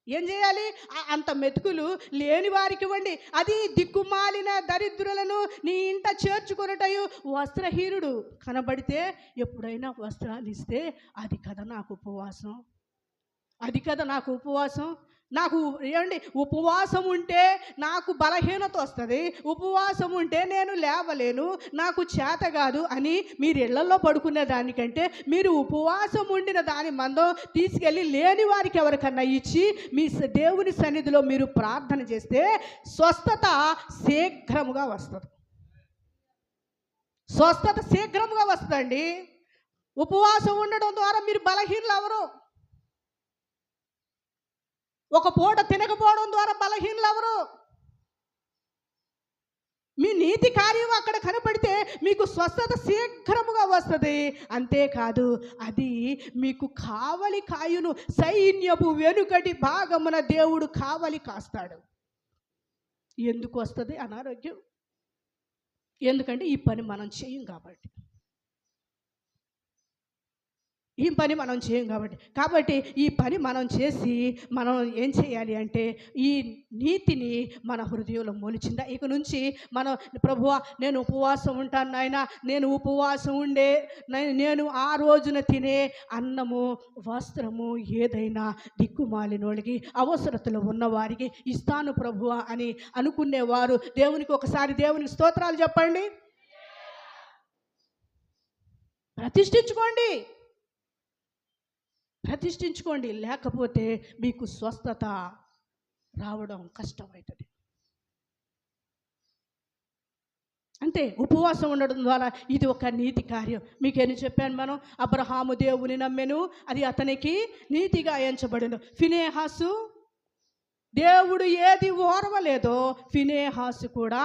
ఏం చేయాలి? అంత మెతుకులు లేని వారికి ఇవ్వండి. అది దిక్కుమాలిన దరిద్రులను నీ ఇంట చేర్చుకొనుటయు. వస్త్రహీనుడు కనబడితే ఎప్పుడైనా వస్త్రాలు ఇస్తే అది కదా నాకు ఉపవాసం, అది కదా నాకు ఉపవాసం. నాకు ఏమండి, ఉపవాసం ఉంటే నాకు బలహీనత వస్తుంది, ఉపవాసం ఉంటే నేను లేవలేను, నాకు చేత కాదు అని మీరు ఇళ్లలో పడుకునే దానికంటే మీరు ఉపవాసం ఉండిన దాని మందో తీసుకెళ్ళి లేని వారికి ఎవరికన్నా ఇచ్చి మీ దేవుని సన్నిధిలో మీరు ప్రార్థన చేస్తే స్వస్థత శీఘ్రముగా వస్తుంది. స్వస్థత శీఘ్రముగా వస్తుందండి. ఉపవాసం ఉండడం ద్వారా మీరు బలహీనలు ఎవరు? ఒక పూట తినకపోవడం ద్వారా బలహీనలు ఎవరు? మీ నీతి కార్యం అక్కడ కనపడితే మీకు స్వస్థత శీఘ్రముగా వస్తుంది. అంతేకాదు, అది మీకు కావలి కాయును. సైన్యపు వెనుకటి భాగమున దేవుడు కావలి కాస్తాడు. ఎందుకు వస్తుంది అనారోగ్యం? ఎందుకంటే ఈ పని మనం చేయం కాబట్టి. ఈ పని మనం చేయం కాబట్టి ఈ పని మనం చేసి మనం ఏం చేయాలి అంటే, ఈ నీతిని మన హృదయంలో మొలిచిందా ఇక నుంచి మనం, ప్రభువా నేను ఉపవాసం ఉంటాను నాయన, నేను ఉపవాసం ఉండే నేను ఆ రోజున తినే అన్నము వస్త్రము ఏదైనా దిక్కుమాలినోళ్ళకి, అవసరతలు ఉన్నవారికి ఇస్తాను ప్రభువా అని అనుకునేవారు దేవునికి ఒకసారి దేవునికి స్తోత్రాలు చెప్పండి. ప్రతిష్ఠించుకోండి, లేకపోతే మీకు స్వస్థత రావడం కష్టమవుతుంది. అంతే, ఉపవాసం ఉండడం ద్వారా ఇది ఒక నీతి కార్యం. మీకేం చెప్పాను, మనం అబ్రహాము దేవుని నమ్మెను, అది అతనికి నీతిగా ఎంచబడెను. ఫినెహాసు దేవుడు ఏది ఓర్వలేదో ఫినెహాసు కూడా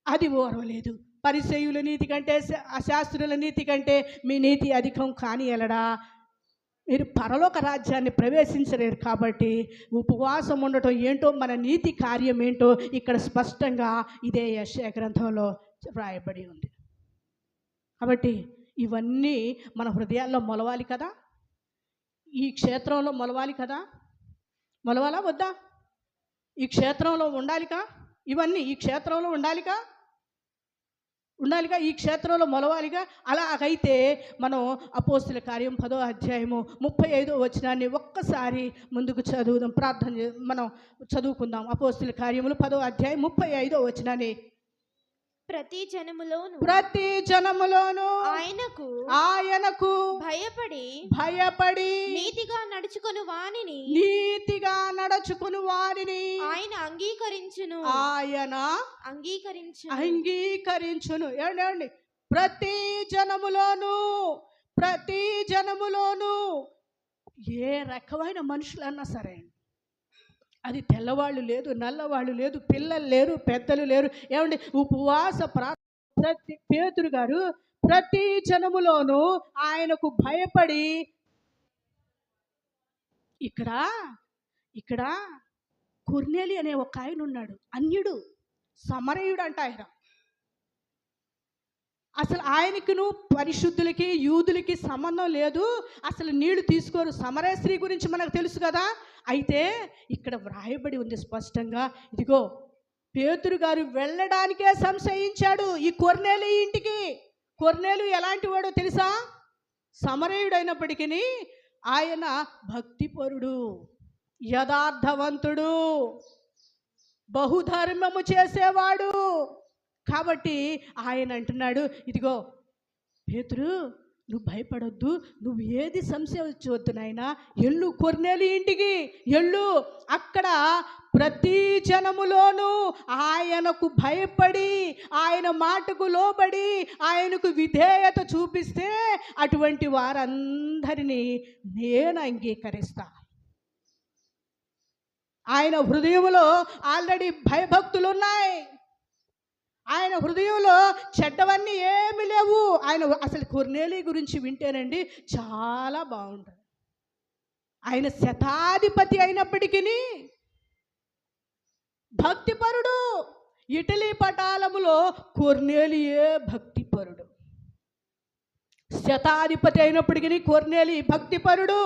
అది ఓర్వలేదు. పరిసయ్యుల నీతి కంటే, శాస్త్రుల నీతి కంటే మీ నీతి అధికం కాని ఎలడా మీరు పరలోక రాజ్యాన్ని ప్రవేశించలేరు. కాబట్టి ఉపవాసం ఉండటం ఏంటో, మన నీతి కార్యం ఏంటో ఇక్కడ స్పష్టంగా ఇదే యెషయా గ్రంథంలో వ్రాయబడి ఉంది. కాబట్టి ఇవన్నీ మన హృదయాల్లో మొలవాలి కదా, ఈ క్షేత్రంలో మొలవాలి కదా. మొలవాలా వద్దా? ఈ క్షేత్రంలో ఉండాలిగా, ఇవన్నీ ఈ క్షేత్రంలో ఉండాలిగా, ఈ క్షేత్రంలో మొలవాలిగా. అలాగైతే మనం అపోస్తుల కార్యం 10వ అధ్యాయము 35వ వచనాన్ని ఒక్కసారి ముందుకు చదువుదాం, మనం చదువుకుందాం. అపోస్తుల కార్యములు 10వ అధ్యాయం 35వ వచనాన్ని. ప్రతి జనములోను ఆయనకు భయపడి నీతిగా నడుచుకుని వానిని ఆయన అంగీకరించును. ఏమండి, ప్రతి జనములోను ఏ రకమైన మనుషులన్నా సరే, అది తెల్లవాళ్ళు లేదు, నల్లవాళ్ళు లేదు, పిల్లలు లేరు, పెద్దలు లేరు. ఏమండి, ఉపవాస ప్రతి పేతురు గారు ప్రతి జనములోనూ ఆయనకు భయపడి, ఇక్కడ కొర్నేలి అనే ఒక ఆయన ఉన్నాడు, అన్యుడు, సమరయుడు అంట ఆయన. అసలు ఆయనకును పరిశుద్ధులకి యూదులకి సంబంధం లేదు, అసలు నీళ్లు తీసుకోరు. సమరయ స్త్రీ గురించి మనకు తెలుసు కదా. అయితే ఇక్కడ వ్రాయబడి ఉంది స్పష్టంగా, ఇదిగో పేతురు గారు వెళ్ళడానికే సంశయించాడు ఈ కొర్నేలి ఇంటికి. కొర్నేలు ఎలాంటి వాడో తెలుసా? సమరయుడైనప్పటికీ ఆయన భక్తిపరుడు, యథార్థవంతుడు, బహుధర్మము చేసేవాడు. కాబట్టి ఆయన అంటున్నాడు, ఇదిగో పేతురు, నువ్వు భయపడొద్దు, నువ్వు ఏది సంశయించవద్దు నాయనా, ఎల్లు కొర్నేలి ఇంటికి ఎల్లు. అక్కడ ప్రతి జనములోనూ ఆయనకు భయపడి, ఆయన మాటకు లోబడి, ఆయనకు విధేయత చూపిస్తే అటువంటి వారందరినీ నేను అంగీకరిస్తా. ఆయన హృదయంలో ఆల్రెడీ భయభక్తులు ఉన్నాయి. ఆయన హృదయంలో చెడ్డవన్నీ ఏమీ లేవు. ఆయన అసలు కొర్నేలి గురించి వింటేనండి చాలా బాగుంటుంది. ఆయన శతాధిపతి అయినప్పటికీ భక్తిపరుడు. ఇటలీ పటాలములో కొర్నేలియే భక్తిపరుడు. శతాధిపతి అయినప్పటికీ కొర్నేలి భక్తిపరుడు,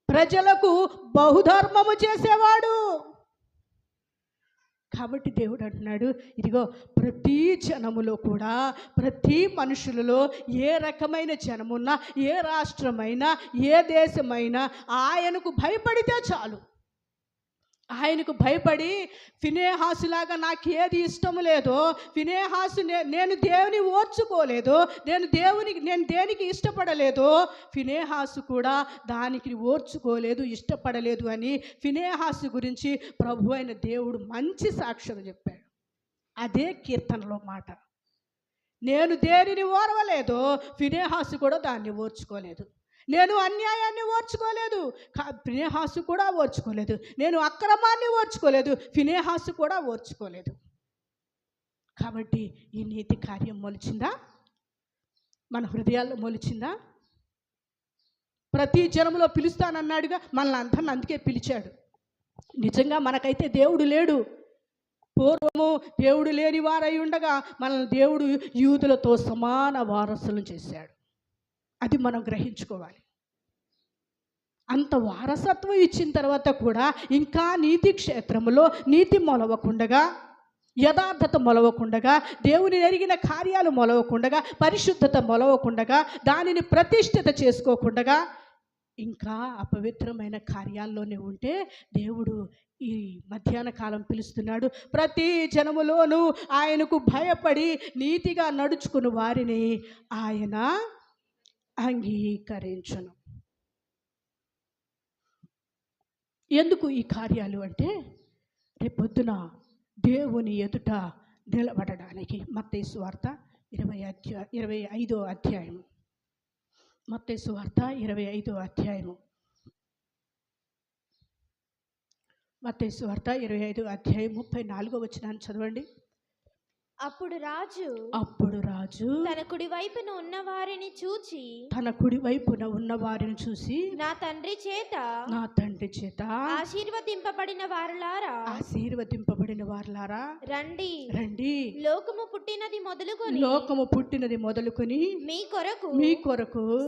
ప్రజలకు బహుధర్మము చేసేవాడు. కాబట్టి దేవుడు అంటున్నాడు, ఇదిగో ప్రతి జనములో కూడా, ప్రతి మనుషులలో ఏ రకమైన జనమున్నా, ఏ రాష్ట్రమైనా, ఏ దేశమైనా ఆయనకు భయపడితే చాలు. ఆయనకు భయపడి ఫినేహాసులాగా నాకు ఏది ఇష్టం లేదో, ఫినేహాసు నేను దేవుని ఓర్చుకోలేదో, నేను దేనికి ఇష్టపడలేదో, ఫినేహాసు కూడా దానికి ఓర్చుకోలేదు, ఇష్టపడలేదు అని ఫినేహాసు గురించి ప్రభు అయిన దేవుడు మంచి సాక్ష్యం చెప్పాడు. అదే కీర్తనలో మాట. నేను దేనిని ఓర్వలేదో ఫినేహాసు కూడా దాన్ని ఓర్చుకోలేదు. నేను అన్యాయాన్ని ఓర్చుకోలేదు, ఫినేహాసు కూడా ఓర్చుకోలేదు. నేను అక్రమాన్ని ఓర్చుకోలేదు, ఫినేహాసు కూడా ఓర్చుకోలేదు. కాబట్టి ఈ నీతి కార్యం మొలిచిందా? మన హృదయాల్లో మొలిచిందా? ప్రతి జనములో పిలుస్తానన్నాడుగా, మనల్ని అందరిని అందుకే పిలిచాడు. నిజంగా మనకైతే దేవుడు లేడు. పూర్వము దేవుడు లేని వారై ఉండగా మనల్ని దేవుడు యూదులతో సమాన వారసులను చేశాడు. అది మనం గ్రహించుకోవాలి. అంత వారసత్వం ఇచ్చిన తర్వాత కూడా ఇంకా నీతి క్షేత్రములో నీతి మొలవకుండగా, యథార్థత మొలవకుండగా, దేవుని ఎరిగిన కార్యాలు మొలవకుండగా, పరిశుద్ధత మొలవకుండగా, దానిని ప్రతిష్ఠిత చేసుకోకుండగా ఇంకా అపవిత్రమైన కార్యాల్లోనే ఉంటే దేవుడు ఈ మధ్యాహ్న కాలం పిలుస్తున్నాడు. ప్రతి జనములోనూ ఆయనకు భయపడి నీతిగా నడుచుకుని వారిని ఆయన అంగీకరించును. ఎందుకు ఈ కార్యాలు అంటే, రేపొద్దున దేవుని ఎదుట నిలబడడానికి. మత్తయి సువార్త 25వ అధ్యాయం. మత్తయి సువార్త 25వ అధ్యాయము. మత్తయి సువార్త 25వ అధ్యాయం 34వ వచనాన్ని చదవండి. అప్పుడు రాజు తన కుడి వైపున ఉన్న వారిని చూచి నా తండ్రి చేత ఆశీర్వదింపబడిన వారలారా రండి, లోకము పుట్టినది మొదలుకొని మీ కొరకు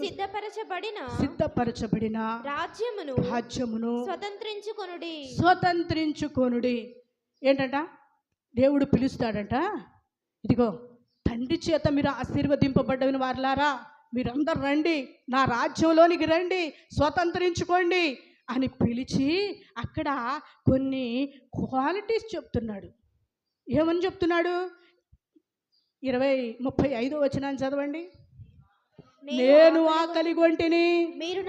సిద్ధపరచబడిన రాజ్యమును స్వతంత్రించుకొనుడి. ఏంటంట? దేవుడు పిలుస్తాడంట, ఇదిగో తండ్రి చేత మీరు ఆశీర్వదింపబడిన వారలారా, మీరందరూ రండి, నా రాజ్యంలోనికి రండి, స్వతంత్రించుకోండి అని పిలిచి అక్కడ కొన్ని క్వాలిటీస్ చెప్తున్నాడు. ఏమని చెప్తున్నాడు? 35వ వచనాన్ని చదవండి. నేను ఆకలి గొంటిని, మీరు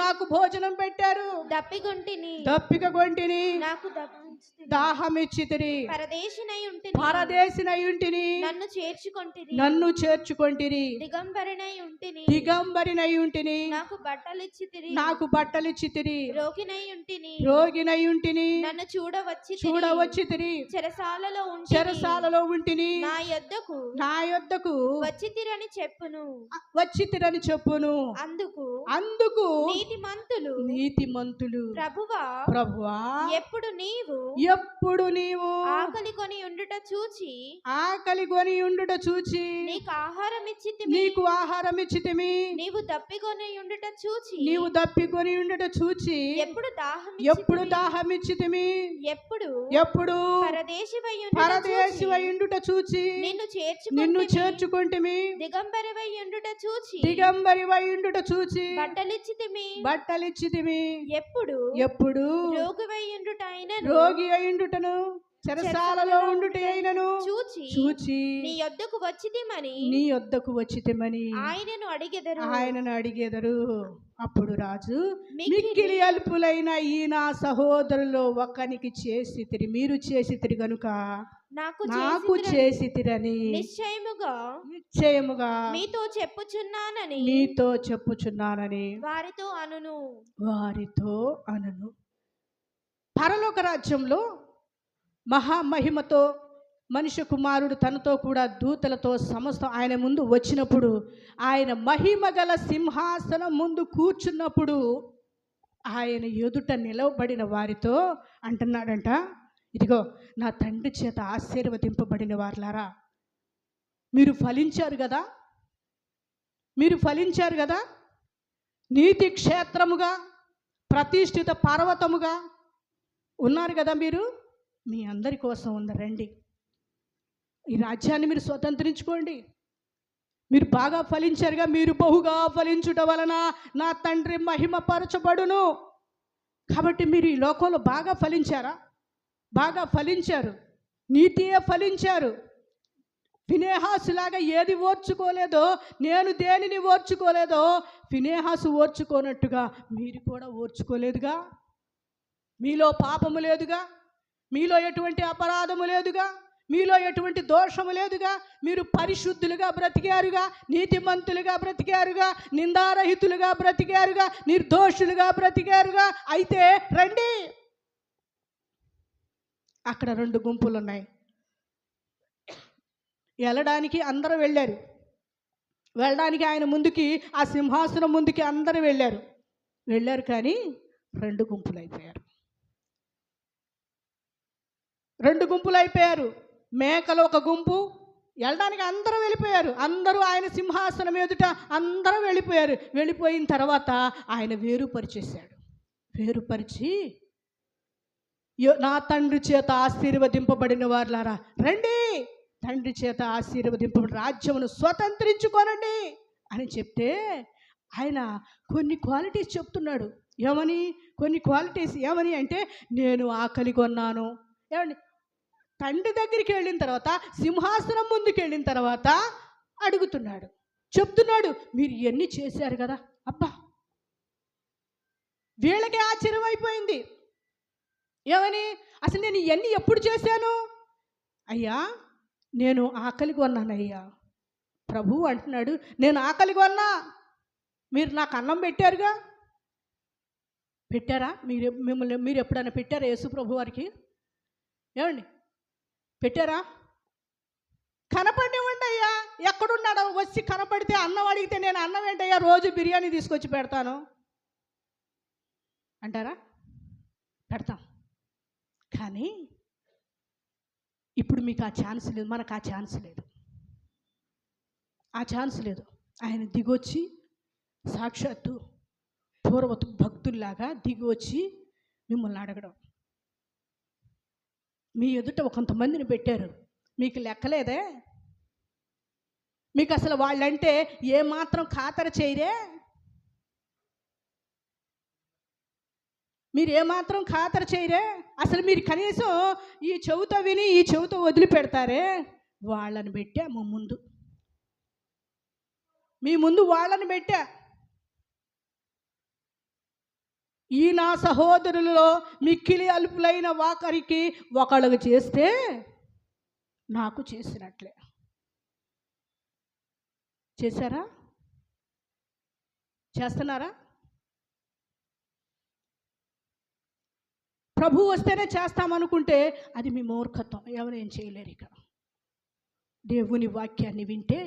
నాకు భోజనం పెట్టారు, దప్పిక గొంటిని, దాహమిచ్చితిరి, పరదేశినై ఉంటిని, నన్ను చేర్చుకొంటిరి, దిగంబరినై ఉంటిని, నాకు బట్టలిచ్చితిరి, రోగినై ఉంటిని, నన్ను చూడవచ్చితిరి, చెరసాలలో ఉంటిని, నా యొద్దకు వచ్చితిరని చెప్పును. అందుకు నీతిమంతులు ప్రభువా, ఎప్పుడు ఎప్పుడు నీవు ఆకలి కొని ఉండుట చూచి నీకు ఆహారం ఇచ్చితిమి నీవు దప్పికొని ఉండుట చూచి ఎప్పుడు దాహం ఇచ్చితిమి ఎప్పుడు పరదేశివై ఉండుట చూచి నిన్ను చేర్చుకుంటిమి దిగంబరివై ఉండుట చూచి బట్టలిచ్చితిమి ఎప్పుడు రోగి అయిండుటను చెరసాలలో ఉండుట అయినను చూచి నీ యొద్దకు వచ్చితిమని ఆయనను అడిగెదరు. అప్పుడు రాజు, మిక్కిలి అల్పులైన ఈ నా సహోదరులో ఒకనికి చేసితిరి, మీరు చేసితిరి గనుక నాకు చేసితిరని నిశ్చయముగా మీతో చెప్పుచున్నానని వారితో అనును. పరలోక రాజ్యంలో మహామహిమతో మనుష్య కుమారుడు తనతో కూడా దూతలతో సమస్తం ఆయన ముందు వచ్చినప్పుడు, ఆయన మహిమ గల సింహాసనం ముందు కూర్చున్నప్పుడు ఆయన ఎదుట నిలవబడిన వారితో అంటున్నాడంట, ఇదిగో నా తండ్రి చేత ఆశీర్వదింపబడిన వారులారా, మీరు ఫలించారు కదా, నీతి క్షేత్రముగా ప్రతిష్ఠిత పర్వతముగా ఉన్నారు కదా, మీ అందరి కోసం రండి, ఈ రాజ్యాన్ని మీరు స్వతంత్రించుకోండి. మీరు బాగా ఫలించారుగా, మీరు బహుగా ఫలించుట వలన నా తండ్రి మహిమపరచబడును. కాబట్టి మీరు ఈ లోకంలో బాగా ఫలించారు, నీతియే ఫలించారు. ఫినేహాసులాగా ఏది ఓర్చుకోలేదో, నేను దేనిని ఓర్చుకోలేదో ఫినేహాసు ఓర్చుకోనట్టుగా మీరు కూడా ఓర్చుకోలేదుగా. మీలో పాపము లేదుగా, మీలో ఎటువంటి అపరాధము లేదుగా, మీలో ఎటువంటి దోషము లేదుగా. మీరు పరిశుద్ధులుగా బ్రతికారుగా, నీతిమంతులుగా బ్రతికారుగా, నిందారహితులుగా బ్రతికారుగా, నిర్దోషులుగా బ్రతికారుగా. అయితే రండి, అక్కడ 2 గుంపులు ఉన్నాయి. వెళ్ళడానికి అందరూ వెళ్ళడానికి ఆయన ముందుకి, ఆ సింహాసనం ముందుకి అందరూ వెళ్ళారు కానీ 2 గుంపులు అయిపోయారు. 2 గుంపులు అయిపోయారు. మేకలు ఒక గుంపు, వెళ్ళడానికి అందరూ వెళ్ళిపోయారు. అందరూ ఆయన సింహాసనం ఎదుట అందరూ వెళ్ళిపోయిన తర్వాత ఆయన వేరుపరిచి నా తండ్రి చేత ఆశీర్వదింపబడిన వారులారా రండి, తండ్రి చేత ఆశీర్వదింపబడిన రాజ్యమును స్వతంత్రించుకోనండి అని చెప్తే, ఆయన కొన్ని క్వాలిటీస్ చెప్తున్నాడు. కొన్ని క్వాలిటీస్ ఏమని అంటే, నేను ఆకలి కొన్నాను. ఏమండి, తండ్రి దగ్గరికి వెళ్ళిన తర్వాత, సింహాసనం ముందుకు వెళ్ళిన తర్వాత చెప్తున్నాడు, మీరు ఇవన్నీ చేశారు కదా. అబ్బా, వీళ్ళకి ఆశ్చర్యం అయిపోయింది. అసలు నేను ఇవన్నీ ఎప్పుడు చేశాను? అయ్యా, నేను ఆకలి కొన్నానయ్యా. ప్రభువు అంటున్నాడు, నేను ఆకలి కొన్నా, మీరు నాకు అన్నం పెట్టారా? మీరు ఎప్పుడైనా పెట్టారా యేసు ప్రభు వారికి? ఏమండి, పెట్టారా? కనపడివ్వండి అయ్యా, ఎక్కడున్నాడో వచ్చి కనపడితే అన్నం అడిగితే నేను అన్నం ఏంటయ్యా, రోజు బిర్యానీ తీసుకొచ్చి పెడతాను అంటారా? పెడతాం. కానీ ఇప్పుడు మీకు ఆ ఛాన్స్ లేదు, మనకు ఆ ఛాన్స్ లేదు. ఆయన దిగొచ్చి సాక్షాత్తు పూర్వపు భక్తుల్లాగా దిగొచ్చి మిమ్మల్ని అడగడం. మీ ఎదుట కొంతమందిని పెట్టారు, మీకు లెక్కలేదే? మీకు అసలు వాళ్ళంటే ఏమాత్రం ఖాతరు చేయరే? మీరు ఏమాత్రం ఖాతరు చేయరే? అసలు మీరు కనీసం ఈ చెవుతో విని ఈ చెవుతో వదిలిపెడతారే? వాళ్ళని పెట్టా మీ ముందు వాళ్ళని పెట్టా. ఈ నా సహోదరులలో మిక్కిలి అల్పులైన వాకరికి ఒకళ్ళకు చేస్తే నాకు చేసినట్లే. చేశారా? చేస్తున్నారా? ప్రభు వస్తేనే చేస్తామనుకుంటే అది మీ మూర్ఖత్వం. ఎవరేం చేయలేరు. ఇక దేవుని వాక్యాన్ని వింటే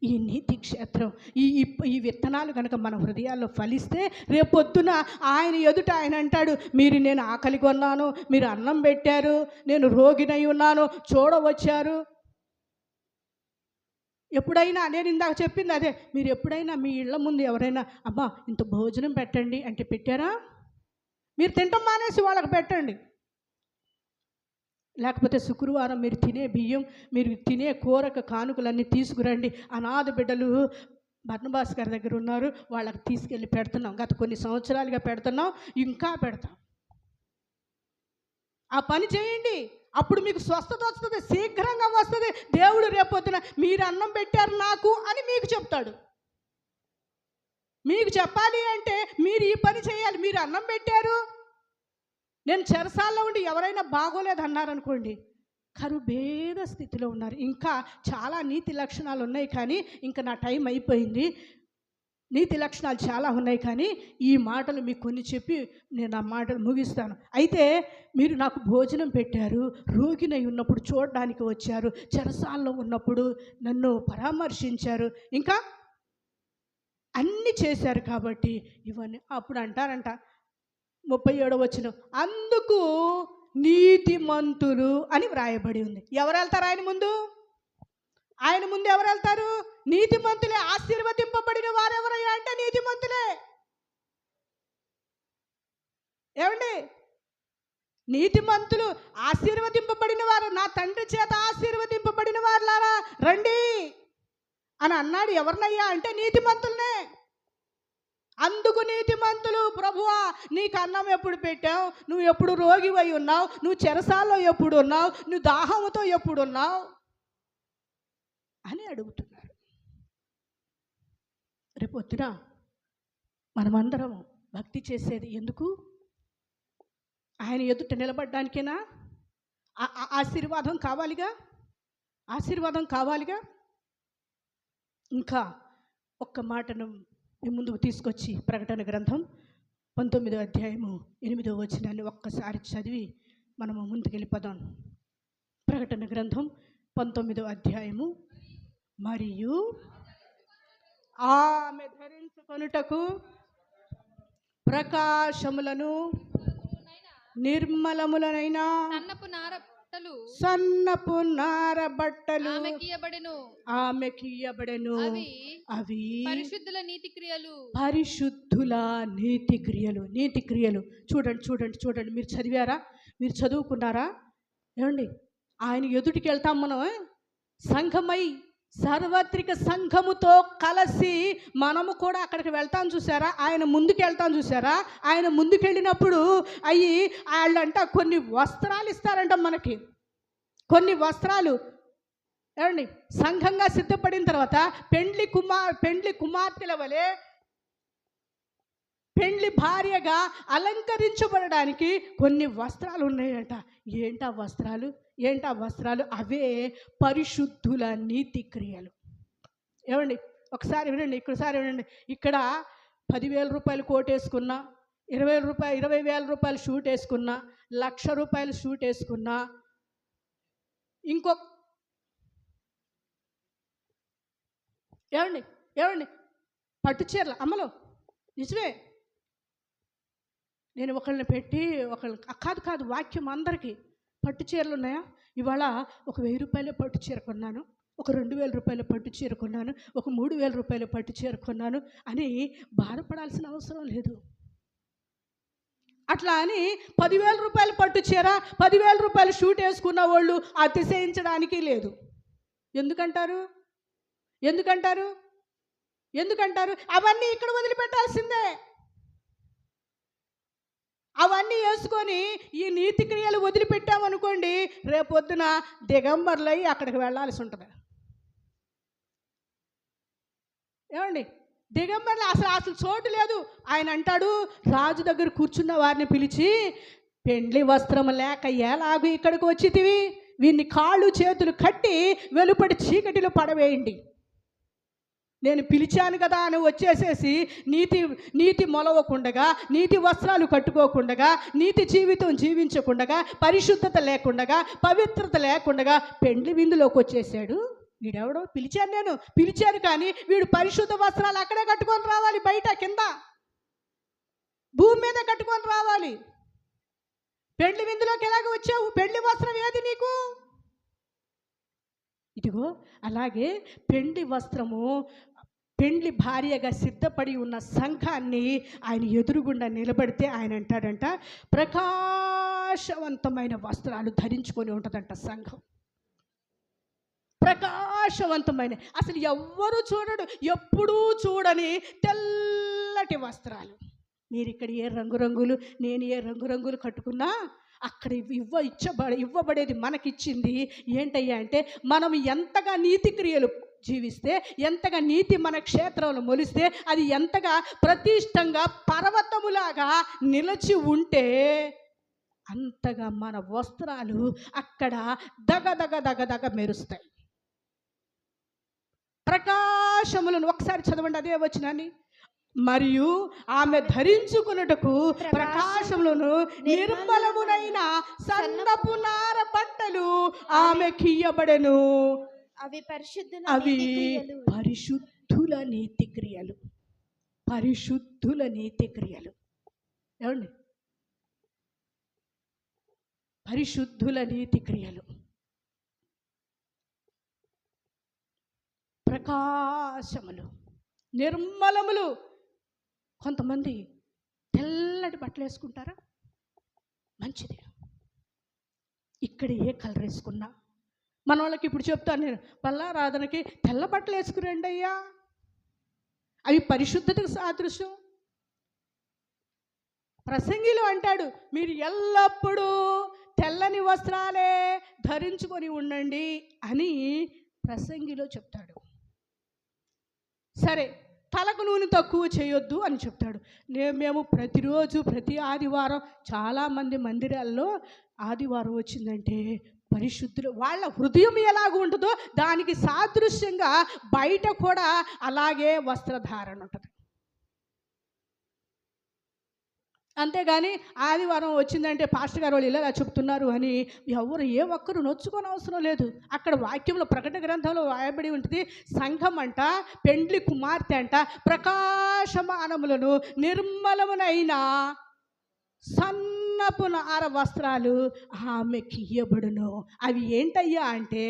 ఈ నీతి క్షేత్రం ఈ ఈ విత్తనాలు కనుక మన హృదయాల్లో ఫలిస్తే రేపొద్దున ఆయన ఎదుట ఆయన అంటాడు, మీరు నేను ఆకలి కొన్నాను, మీరు అన్నం పెట్టారు, నేను రోగినై ఉన్నాను, చూడవచ్చారు. ఎప్పుడైనా నేను ఇందాక చెప్పింది అదే, మీరు ఎప్పుడైనా మీ ఇళ్ళ ముందు ఎవరైనా అమ్మా ఇంత భోజనం పెట్టండి అంటే పెట్టారా? మీరు తింటాం మానేసి వాళ్ళకి పెట్టండి. లేకపోతే శుక్రవారం మీరు తినే బియ్యం, మీరు తినే కూరక కానుకలన్నీ తీసుకురండి. అనాథ బిడ్డలు బర్నబాస్ గారి దగ్గర ఉన్నారు, వాళ్ళకి తీసుకెళ్ళి పెడుతున్నాం. గత కొన్ని సంవత్సరాలుగా పెడుతున్నాం, ఇంకా పెడతాం. ఆ పని చేయండి, అప్పుడు మీకు స్వస్థత వస్తుంది, శీఘ్రంగా వస్తుంది. దేవుడు రేపొద్దున మీరు అన్నం పెట్టారు నాకు అని మీకు చెప్తాడు. మీకు చెప్పాలి అంటే మీరు ఈ పని చేయాలి. మీరు అన్నం పెట్టారు, నేను చెరసాల్లో ఉండి ఎవరైనా బాగోలేదు అన్నారనుకోండి, కరుబేద స్థితిలో ఉన్నారు. ఇంకా చాలా నీతి లక్షణాలు ఉన్నాయి, కానీ ఇంకా నా టైం అయిపోయింది. నీతి లక్షణాలు చాలా ఉన్నాయి, కానీ ఈ మాటలు మీకు కొన్ని చెప్పి నేను ఆ మాటలు ముగిస్తాను. అయితే మీరు నాకు భోజనం పెట్టారు, రోగినై ఉన్నప్పుడు చూడడానికి వచ్చారు, చెరసాల్లో ఉన్నప్పుడు నన్ను పరామర్శించారు, ఇంకా అన్నీ చేశారు కాబట్టి ఇవన్నీ. అప్పుడు అంటారంట 37వ వచనం, అందుకు నీతిమంతులు అని వ్రాయబడి ఉంది. ఎవరు వెళ్తారు ఆయన ముందు? ఆయన ముందు ఎవరు వెళ్తారు? నీతిమంతులే. ఆశీర్వదింపబడిన వారెవరయ్యా అంటే నీతిమంతులే. ఏమండి, నీతిమంతులు ఆశీర్వదింపబడిన వారు, నా తండ్రి చేత ఆశీర్వదింపబడిన వారులారా రండి అని అన్నాడు. ఎవరినయ్యా అంటే నీతిమంతులనే. అందుకు నీతిమంతులు, ప్రభువా నీకు అన్నం ఎప్పుడు పెట్టావు, నువ్వు ఎప్పుడు రోగివై ఉన్నావు, నువ్వు చెరసాల్లో ఎప్పుడు ఉన్నావు, నువ్వు దాహముతో ఎప్పుడు ఉన్నావు అని అడుగుతున్నారు. రేపొద్దున మనమందరం భక్తి చేసేది ఎందుకు? ఆయన ఎదుట నిలబడ్డానికేనా? ఆశీర్వాదం కావాలిగా, ఆశీర్వాదం కావాలిగా. ఇంకా ఒక్క మాటను మీ ముందుకు తీసుకొచ్చి ప్రకటన గ్రంథం 19వ అధ్యాయము 8వ వచనాన్ని ఒక్కసారి చదివి మనము ముందుకెళ్ళిపోదాం. ప్రకటన గ్రంథం 19వ అధ్యాయము, మరియు ఆమె ధరించుకొనుటకు ప్రకాశములను నిర్మలములనైనా సన్నపు నార బట్టలు ఆమెకి ఇయ్యబడెను. అవి పరిశుద్ధుల నీతి క్రియలు. పరిశుద్ధుల నీతి క్రియలు. నీతి క్రియలు. చూడండి చూడండి చూడండి, మీరు చదివారా? మీరు చదువుకున్నారా? ఏమండి, ఆయన ఎదుటికి వెళ్తాం మనం, సంఘమై సార్వత్రిక సంఘముతో కలిసి మనము కూడా అక్కడికి వెళ్తాం చూసారా? ఆయన ముందుకు వెళ్తాం చూసారా? ఆయన ముందుకు వెళ్ళినప్పుడు వాళ్ళంట కొన్ని వస్త్రాలు ఇస్తారంట మనకి, కొన్ని వస్త్రాలు. ఏమండి, సంఘంగా సిద్ధపడిన తర్వాత పెండ్లి కుమార్తెల వలె పెండ్లి భార్యగా అలంకరించబడడానికి కొన్ని వస్త్రాలు ఉన్నాయంట. ఏంటా వస్త్రాలు? ఏంటా వస్త్రాలు? అవే పరిశుద్ధుల నీతి క్రియలు. ఏమండి, ఒకసారి వినండి, ఇక్కడసారి వినండి. ఇక్కడ 10,000 రూపాయలు కోట్ వేసుకున్నా, 20,000 రూపాయలు షూట్ వేసుకున్నా, 1,00,000 రూపాయలు షూట్ వేసుకున్నా, ఏమండి పట్టు చీరలు అమ్మలో నిజమే. నేను ఒకళ్ళని పెట్టి కాదు వాక్యం అందరికీ పట్టు చీరలు ఉన్నాయా? ఇవాళ ఒక 1,000 రూపాయల పట్టు చీర కొన్నాను, ఒక 2,000 రూపాయల పట్టు చీర కొన్నాను, ఒక 3,000 రూపాయల పట్టు చీర కొన్నాను అని బాధపడాల్సిన అవసరం లేదు. అట్లా అని 10,000 రూపాయల పట్టు చీర, 10,000 రూపాయలు షూట్ వేసుకున్న వాళ్ళు అతిశయించడానికి లేదు. ఎందుకంటారు? అవన్నీ ఇక్కడ వదిలిపెట్టాల్సిందే. అవన్నీ వేసుకొని ఈ నీతి క్రియలు వదిలిపెట్టామనుకోండి, రేపొద్దున దిగంబర్లై అక్కడికి వెళ్ళాల్సి ఉంటుంది. ఏమండి, దిగంబర్లు అసలు చోటు లేదు. ఆయన అంటాడు, రాజు దగ్గర కూర్చున్న వారిని పిలిచి, పెండ్లి వస్త్రం లేక ఎలాగూ ఇక్కడికి వచ్చితివి, వీన్ని కాళ్ళు చేతులు కట్టి వెలుపడి చీకటిలో పడవేయండి. నేను పిలిచాను కదా అని వచ్చేసేసి నీతి మొలవకుండగా, నీతి వస్త్రాలు కట్టుకోకుండగా, నీతి జీవితం జీవించకుండగా, పరిశుద్ధత లేకుండగా, పవిత్రత లేకుండగా పెండ్లి విందులోకి వచ్చేసాడు. వీడెవడో పిలిచాను కానీ వీడు పరిశుద్ధ వస్త్రాలు అక్కడే కట్టుకొని రావాలి, బయట కింద భూమి మీద కట్టుకొని రావాలి. పెళ్లి విందులోకి ఎలాగ వచ్చావు? పెళ్లి వస్త్రం ఏది నీకు? ఇదిగో అలాగే పెళ్లి వస్త్రము, పెండ్లి భార్యగా సిద్ధపడి ఉన్న సంఘాన్ని ఆయన ఎదురుగుండా నిలబడితే ఆయన అంటాడంట, ప్రకాశవంతమైన వస్త్రాలు ధరించుకొని ఉంటుందంట సంఘం. ప్రకాశవంతమైన, అసలు ఎవ్వరూ చూడడు, ఎప్పుడూ చూడని తెల్లటి వస్త్రాలు. మీరు ఇక్కడ ఏ రంగురంగులు, నేను ఏ రంగురంగులు కట్టుకున్నా అక్కడ ఇవ్వబడేది మనకిచ్చింది ఏంటయ్యా అంటే, మనం ఎంతగా నీతి క్రియలు జీవిస్తే, ఎంతగా నీతి మన క్షేత్రంలో మొలిస్తే, అది ఎంతగా ప్రతిష్టంగా పర్వతములాగా నిలిచి ఉంటే అంతగా మన వస్త్రాలు అక్కడ దగ మెరుస్తాయి. ప్రకాశములను ఒకసారి చదవండి అదే వచనాన్ని. మరియు ఆమె ధరించుకున్నటకు ప్రకాశములను నిర్మలమునైన సన్నపు నార బట్టలు ఆమెకియ్యబడెను. అవి పరిశుద్ధుల నీతి క్రియలు. పరిశుద్ధుల నీతి క్రియలు. ఏమండి? పరిశుద్ధుల నీతి క్రియలు, ప్రకాశములు, నిర్మలములు. కొంతమంది తెల్లటి బట్టలు వేసుకుంటారా? మంచిది. ఇక్కడ ఏ కలర్ వేసుకున్నా, మన వాళ్ళకి ఇప్పుడు చెప్తాను నేను, పల్లారాధనకి తెల్ల బట్టలు వేసుకురండి అయ్యా, అవి పరిశుద్ధతకు సాదృశ్యం. ప్రసంగిలో అంటాడు, మీరు ఎల్లప్పుడూ తెల్లని వస్త్రాలే ధరించుకొని ఉండండి అని ప్రసంగిలో చెప్తాడు. సరే, తలకు నూనె తక్కువ చేయొద్దు అని చెప్తాడు. మేము ప్రతిరోజు ప్రతి ఆదివారం చాలామంది మందిరాల్లో ఆదివారం వచ్చిందంటే పరిశుద్ధులు, వాళ్ళ హృదయం ఎలాగ ఉంటుందో దానికి సాదృశ్యంగా బయట కూడా అలాగే వస్త్రధారణ ఉంటుంది. అంతేగాని ఆదివారం వచ్చిందంటే పాస్టర్ గారు వాళ్ళు ఇలా చెప్తున్నారు అని ఎవరు ఏ ఒక్కరు నొచ్చుకొని అవసరం లేదు. అక్కడ వాక్యంలో ప్రకటన గ్రంథంలో రాయబడి ఉంటుంది, సంఘం అంట పెండ్లి కుమార్తె అంట ప్రకాశమానములను నిర్మలమునైన సన్నపు నార వస్త్రాలు ఆమెకి ఇయ్యబడును. అవి ఏంటయ్యా అంటే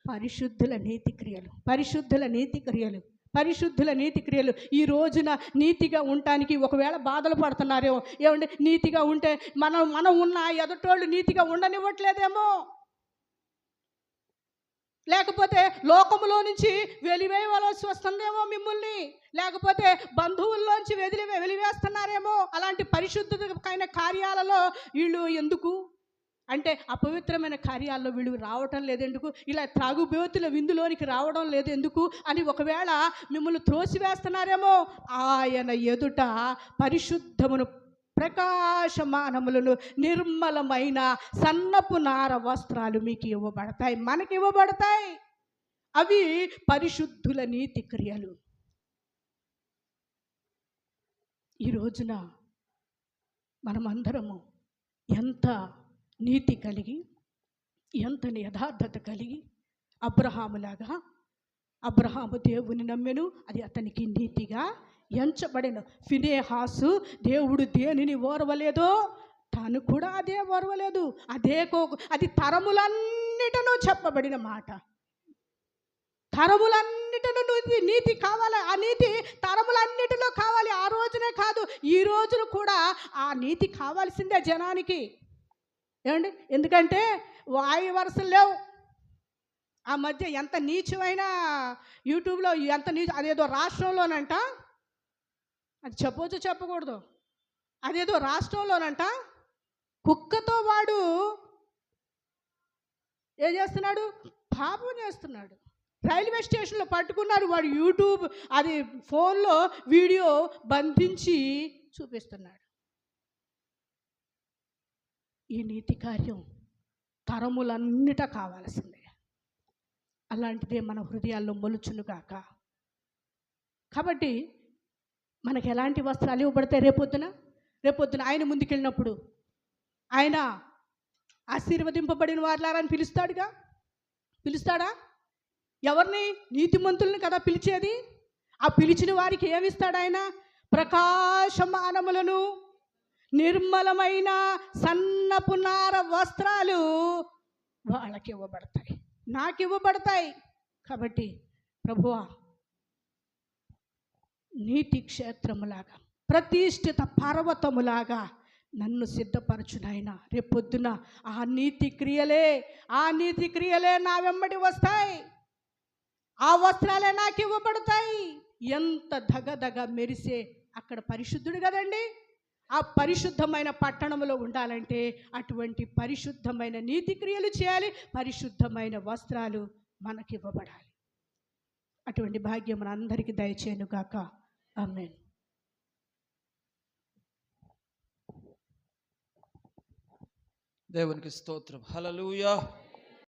పరిశుద్ధుల నీతి క్రియలు. పరిశుద్ధుల నీతి క్రియలు, పరిశుద్ధుల నీతి క్రియలు. ఈ రోజున నీతిగా ఉండటానికి ఒకవేళ బాధలు పడుతున్నారేమో. ఏమంటే నీతిగా ఉంటే మనం ఉన్న ఎదుటోళ్ళు నీతిగా ఉండనివ్వట్లేదేమో, లేకపోతే లోకములో నుంచి వెలివేయవలసి వస్తుందేమో మిమ్మల్ని, లేకపోతే బంధువుల్లోంచి వెలివేస్తున్నారేమో. అలాంటి పరిశుద్ధమైన కార్యాలలో వీళ్ళు ఎందుకు అంటే, అపవిత్రమైన కార్యాల్లో వీళ్ళు రావటం లేదెందుకు, ఇలా త్రాగుబోతుల విందులోనికి రావడం లేదెందుకు అని ఒకవేళ మిమ్మల్ని త్రోసివేస్తున్నారేమో. ఆయన ఎదుట పరిశుద్ధమును ప్రకాశమానములను నిర్మలమైన సన్నపు నార వస్త్రాలు మీకు ఇవ్వబడతాయి, మనకి ఇవ్వబడతాయి. అవి పరిశుద్ధుల నీతి క్రియలు. ఈ రోజున మనమందరము ఎంత నీతి కలిగి, ఎంత యథార్థత కలిగి, అబ్రహాములాగా, అబ్రహాము దేవుని నమ్మెను, అది అతనికి నీతిగా ఎంచబడెను. ఫినెహాసు దేవుడు దేనిని ఓర్వలేదో తాను కూడా అదే ఓర్వలేదు. అది తరములన్నిటను చెప్పబడిన మాట. తరములన్నిటిలో నీతి కావాలి. ఆ నీతి తరములన్నిటిలో కావాలి. ఆ రోజునే కాదు, ఈ రోజున కూడా ఆ నీతి కావాల్సిందే జనానికి. ఏమండి? ఎందుకంటే వాయు వరుసలు లేవు. ఆ మధ్య ఎంత నీచమైన యూట్యూబ్లో ఎంత అదేదో రాష్ట్రంలోనంట, అది చెప్పొచ్చు చెప్పకూడదు, అదేదో రాష్ట్రంలోనంట కుక్కతో వాడు ఏం చేస్తున్నాడు, పాపం చేస్తున్నాడు. రైల్వే స్టేషన్లో పట్టుకున్నారు. వాడు యూట్యూబ్ అది ఫోన్లో వీడియో బంధించి చూపిస్తున్నాడు. ఈ నీతి కార్యం తరములన్నిట కావాల్సిందే. అలాంటిదే మన హృదయాల్లో మొలుచునుగాక. కాబట్టి మనకు ఎలాంటి వస్త్రాలు ఇవ్వబడతాయి? రేపొద్దున ఆయన ముందుకెళ్ళినప్పుడు ఆయన ఆశీర్వదింపబడిన వారులారా అని పిలుస్తాడా? ఎవరిని? నీతిమంతుల్ని కదా పిలిచేది. ఆ పిలిచిన వారికి ఏమిస్తాడు ఆయన? ప్రకాశమానములను, నిర్మలమైన సన్నపు నార వస్త్రాలు వాళ్ళకి ఇవ్వబడతాయి, నాకు ఇవ్వబడతాయి. కాబట్టి ప్రభువా, నీతి క్షేత్రములాగా, ప్రతిష్ఠిత పర్వతములాగా నన్ను సిద్ధపరచు నాయన. రేపొద్దున ఆ నీతి క్రియలే నా వెంబడి వస్తాయి, ఆ వస్త్రాలే నాకు ఇవ్వబడతాయి. ఎంత దగదగ మెరిసే అక్కడ పరిశుద్ధుడు కదండి. ఆ పరిశుద్ధమైన పట్టణంలో ఉండాలంటే అటువంటి పరిశుద్ధమైన నీతి క్రియలు చేయాలి, పరిశుద్ధమైన వస్త్రాలు మనకి ఇవ్వబడాలి. అటువంటి భాగ్యం మన అందరికీ దయచేయను గాక. ఆమేన్. దేవునికి స్తోత్రం. హల్లెలూయా.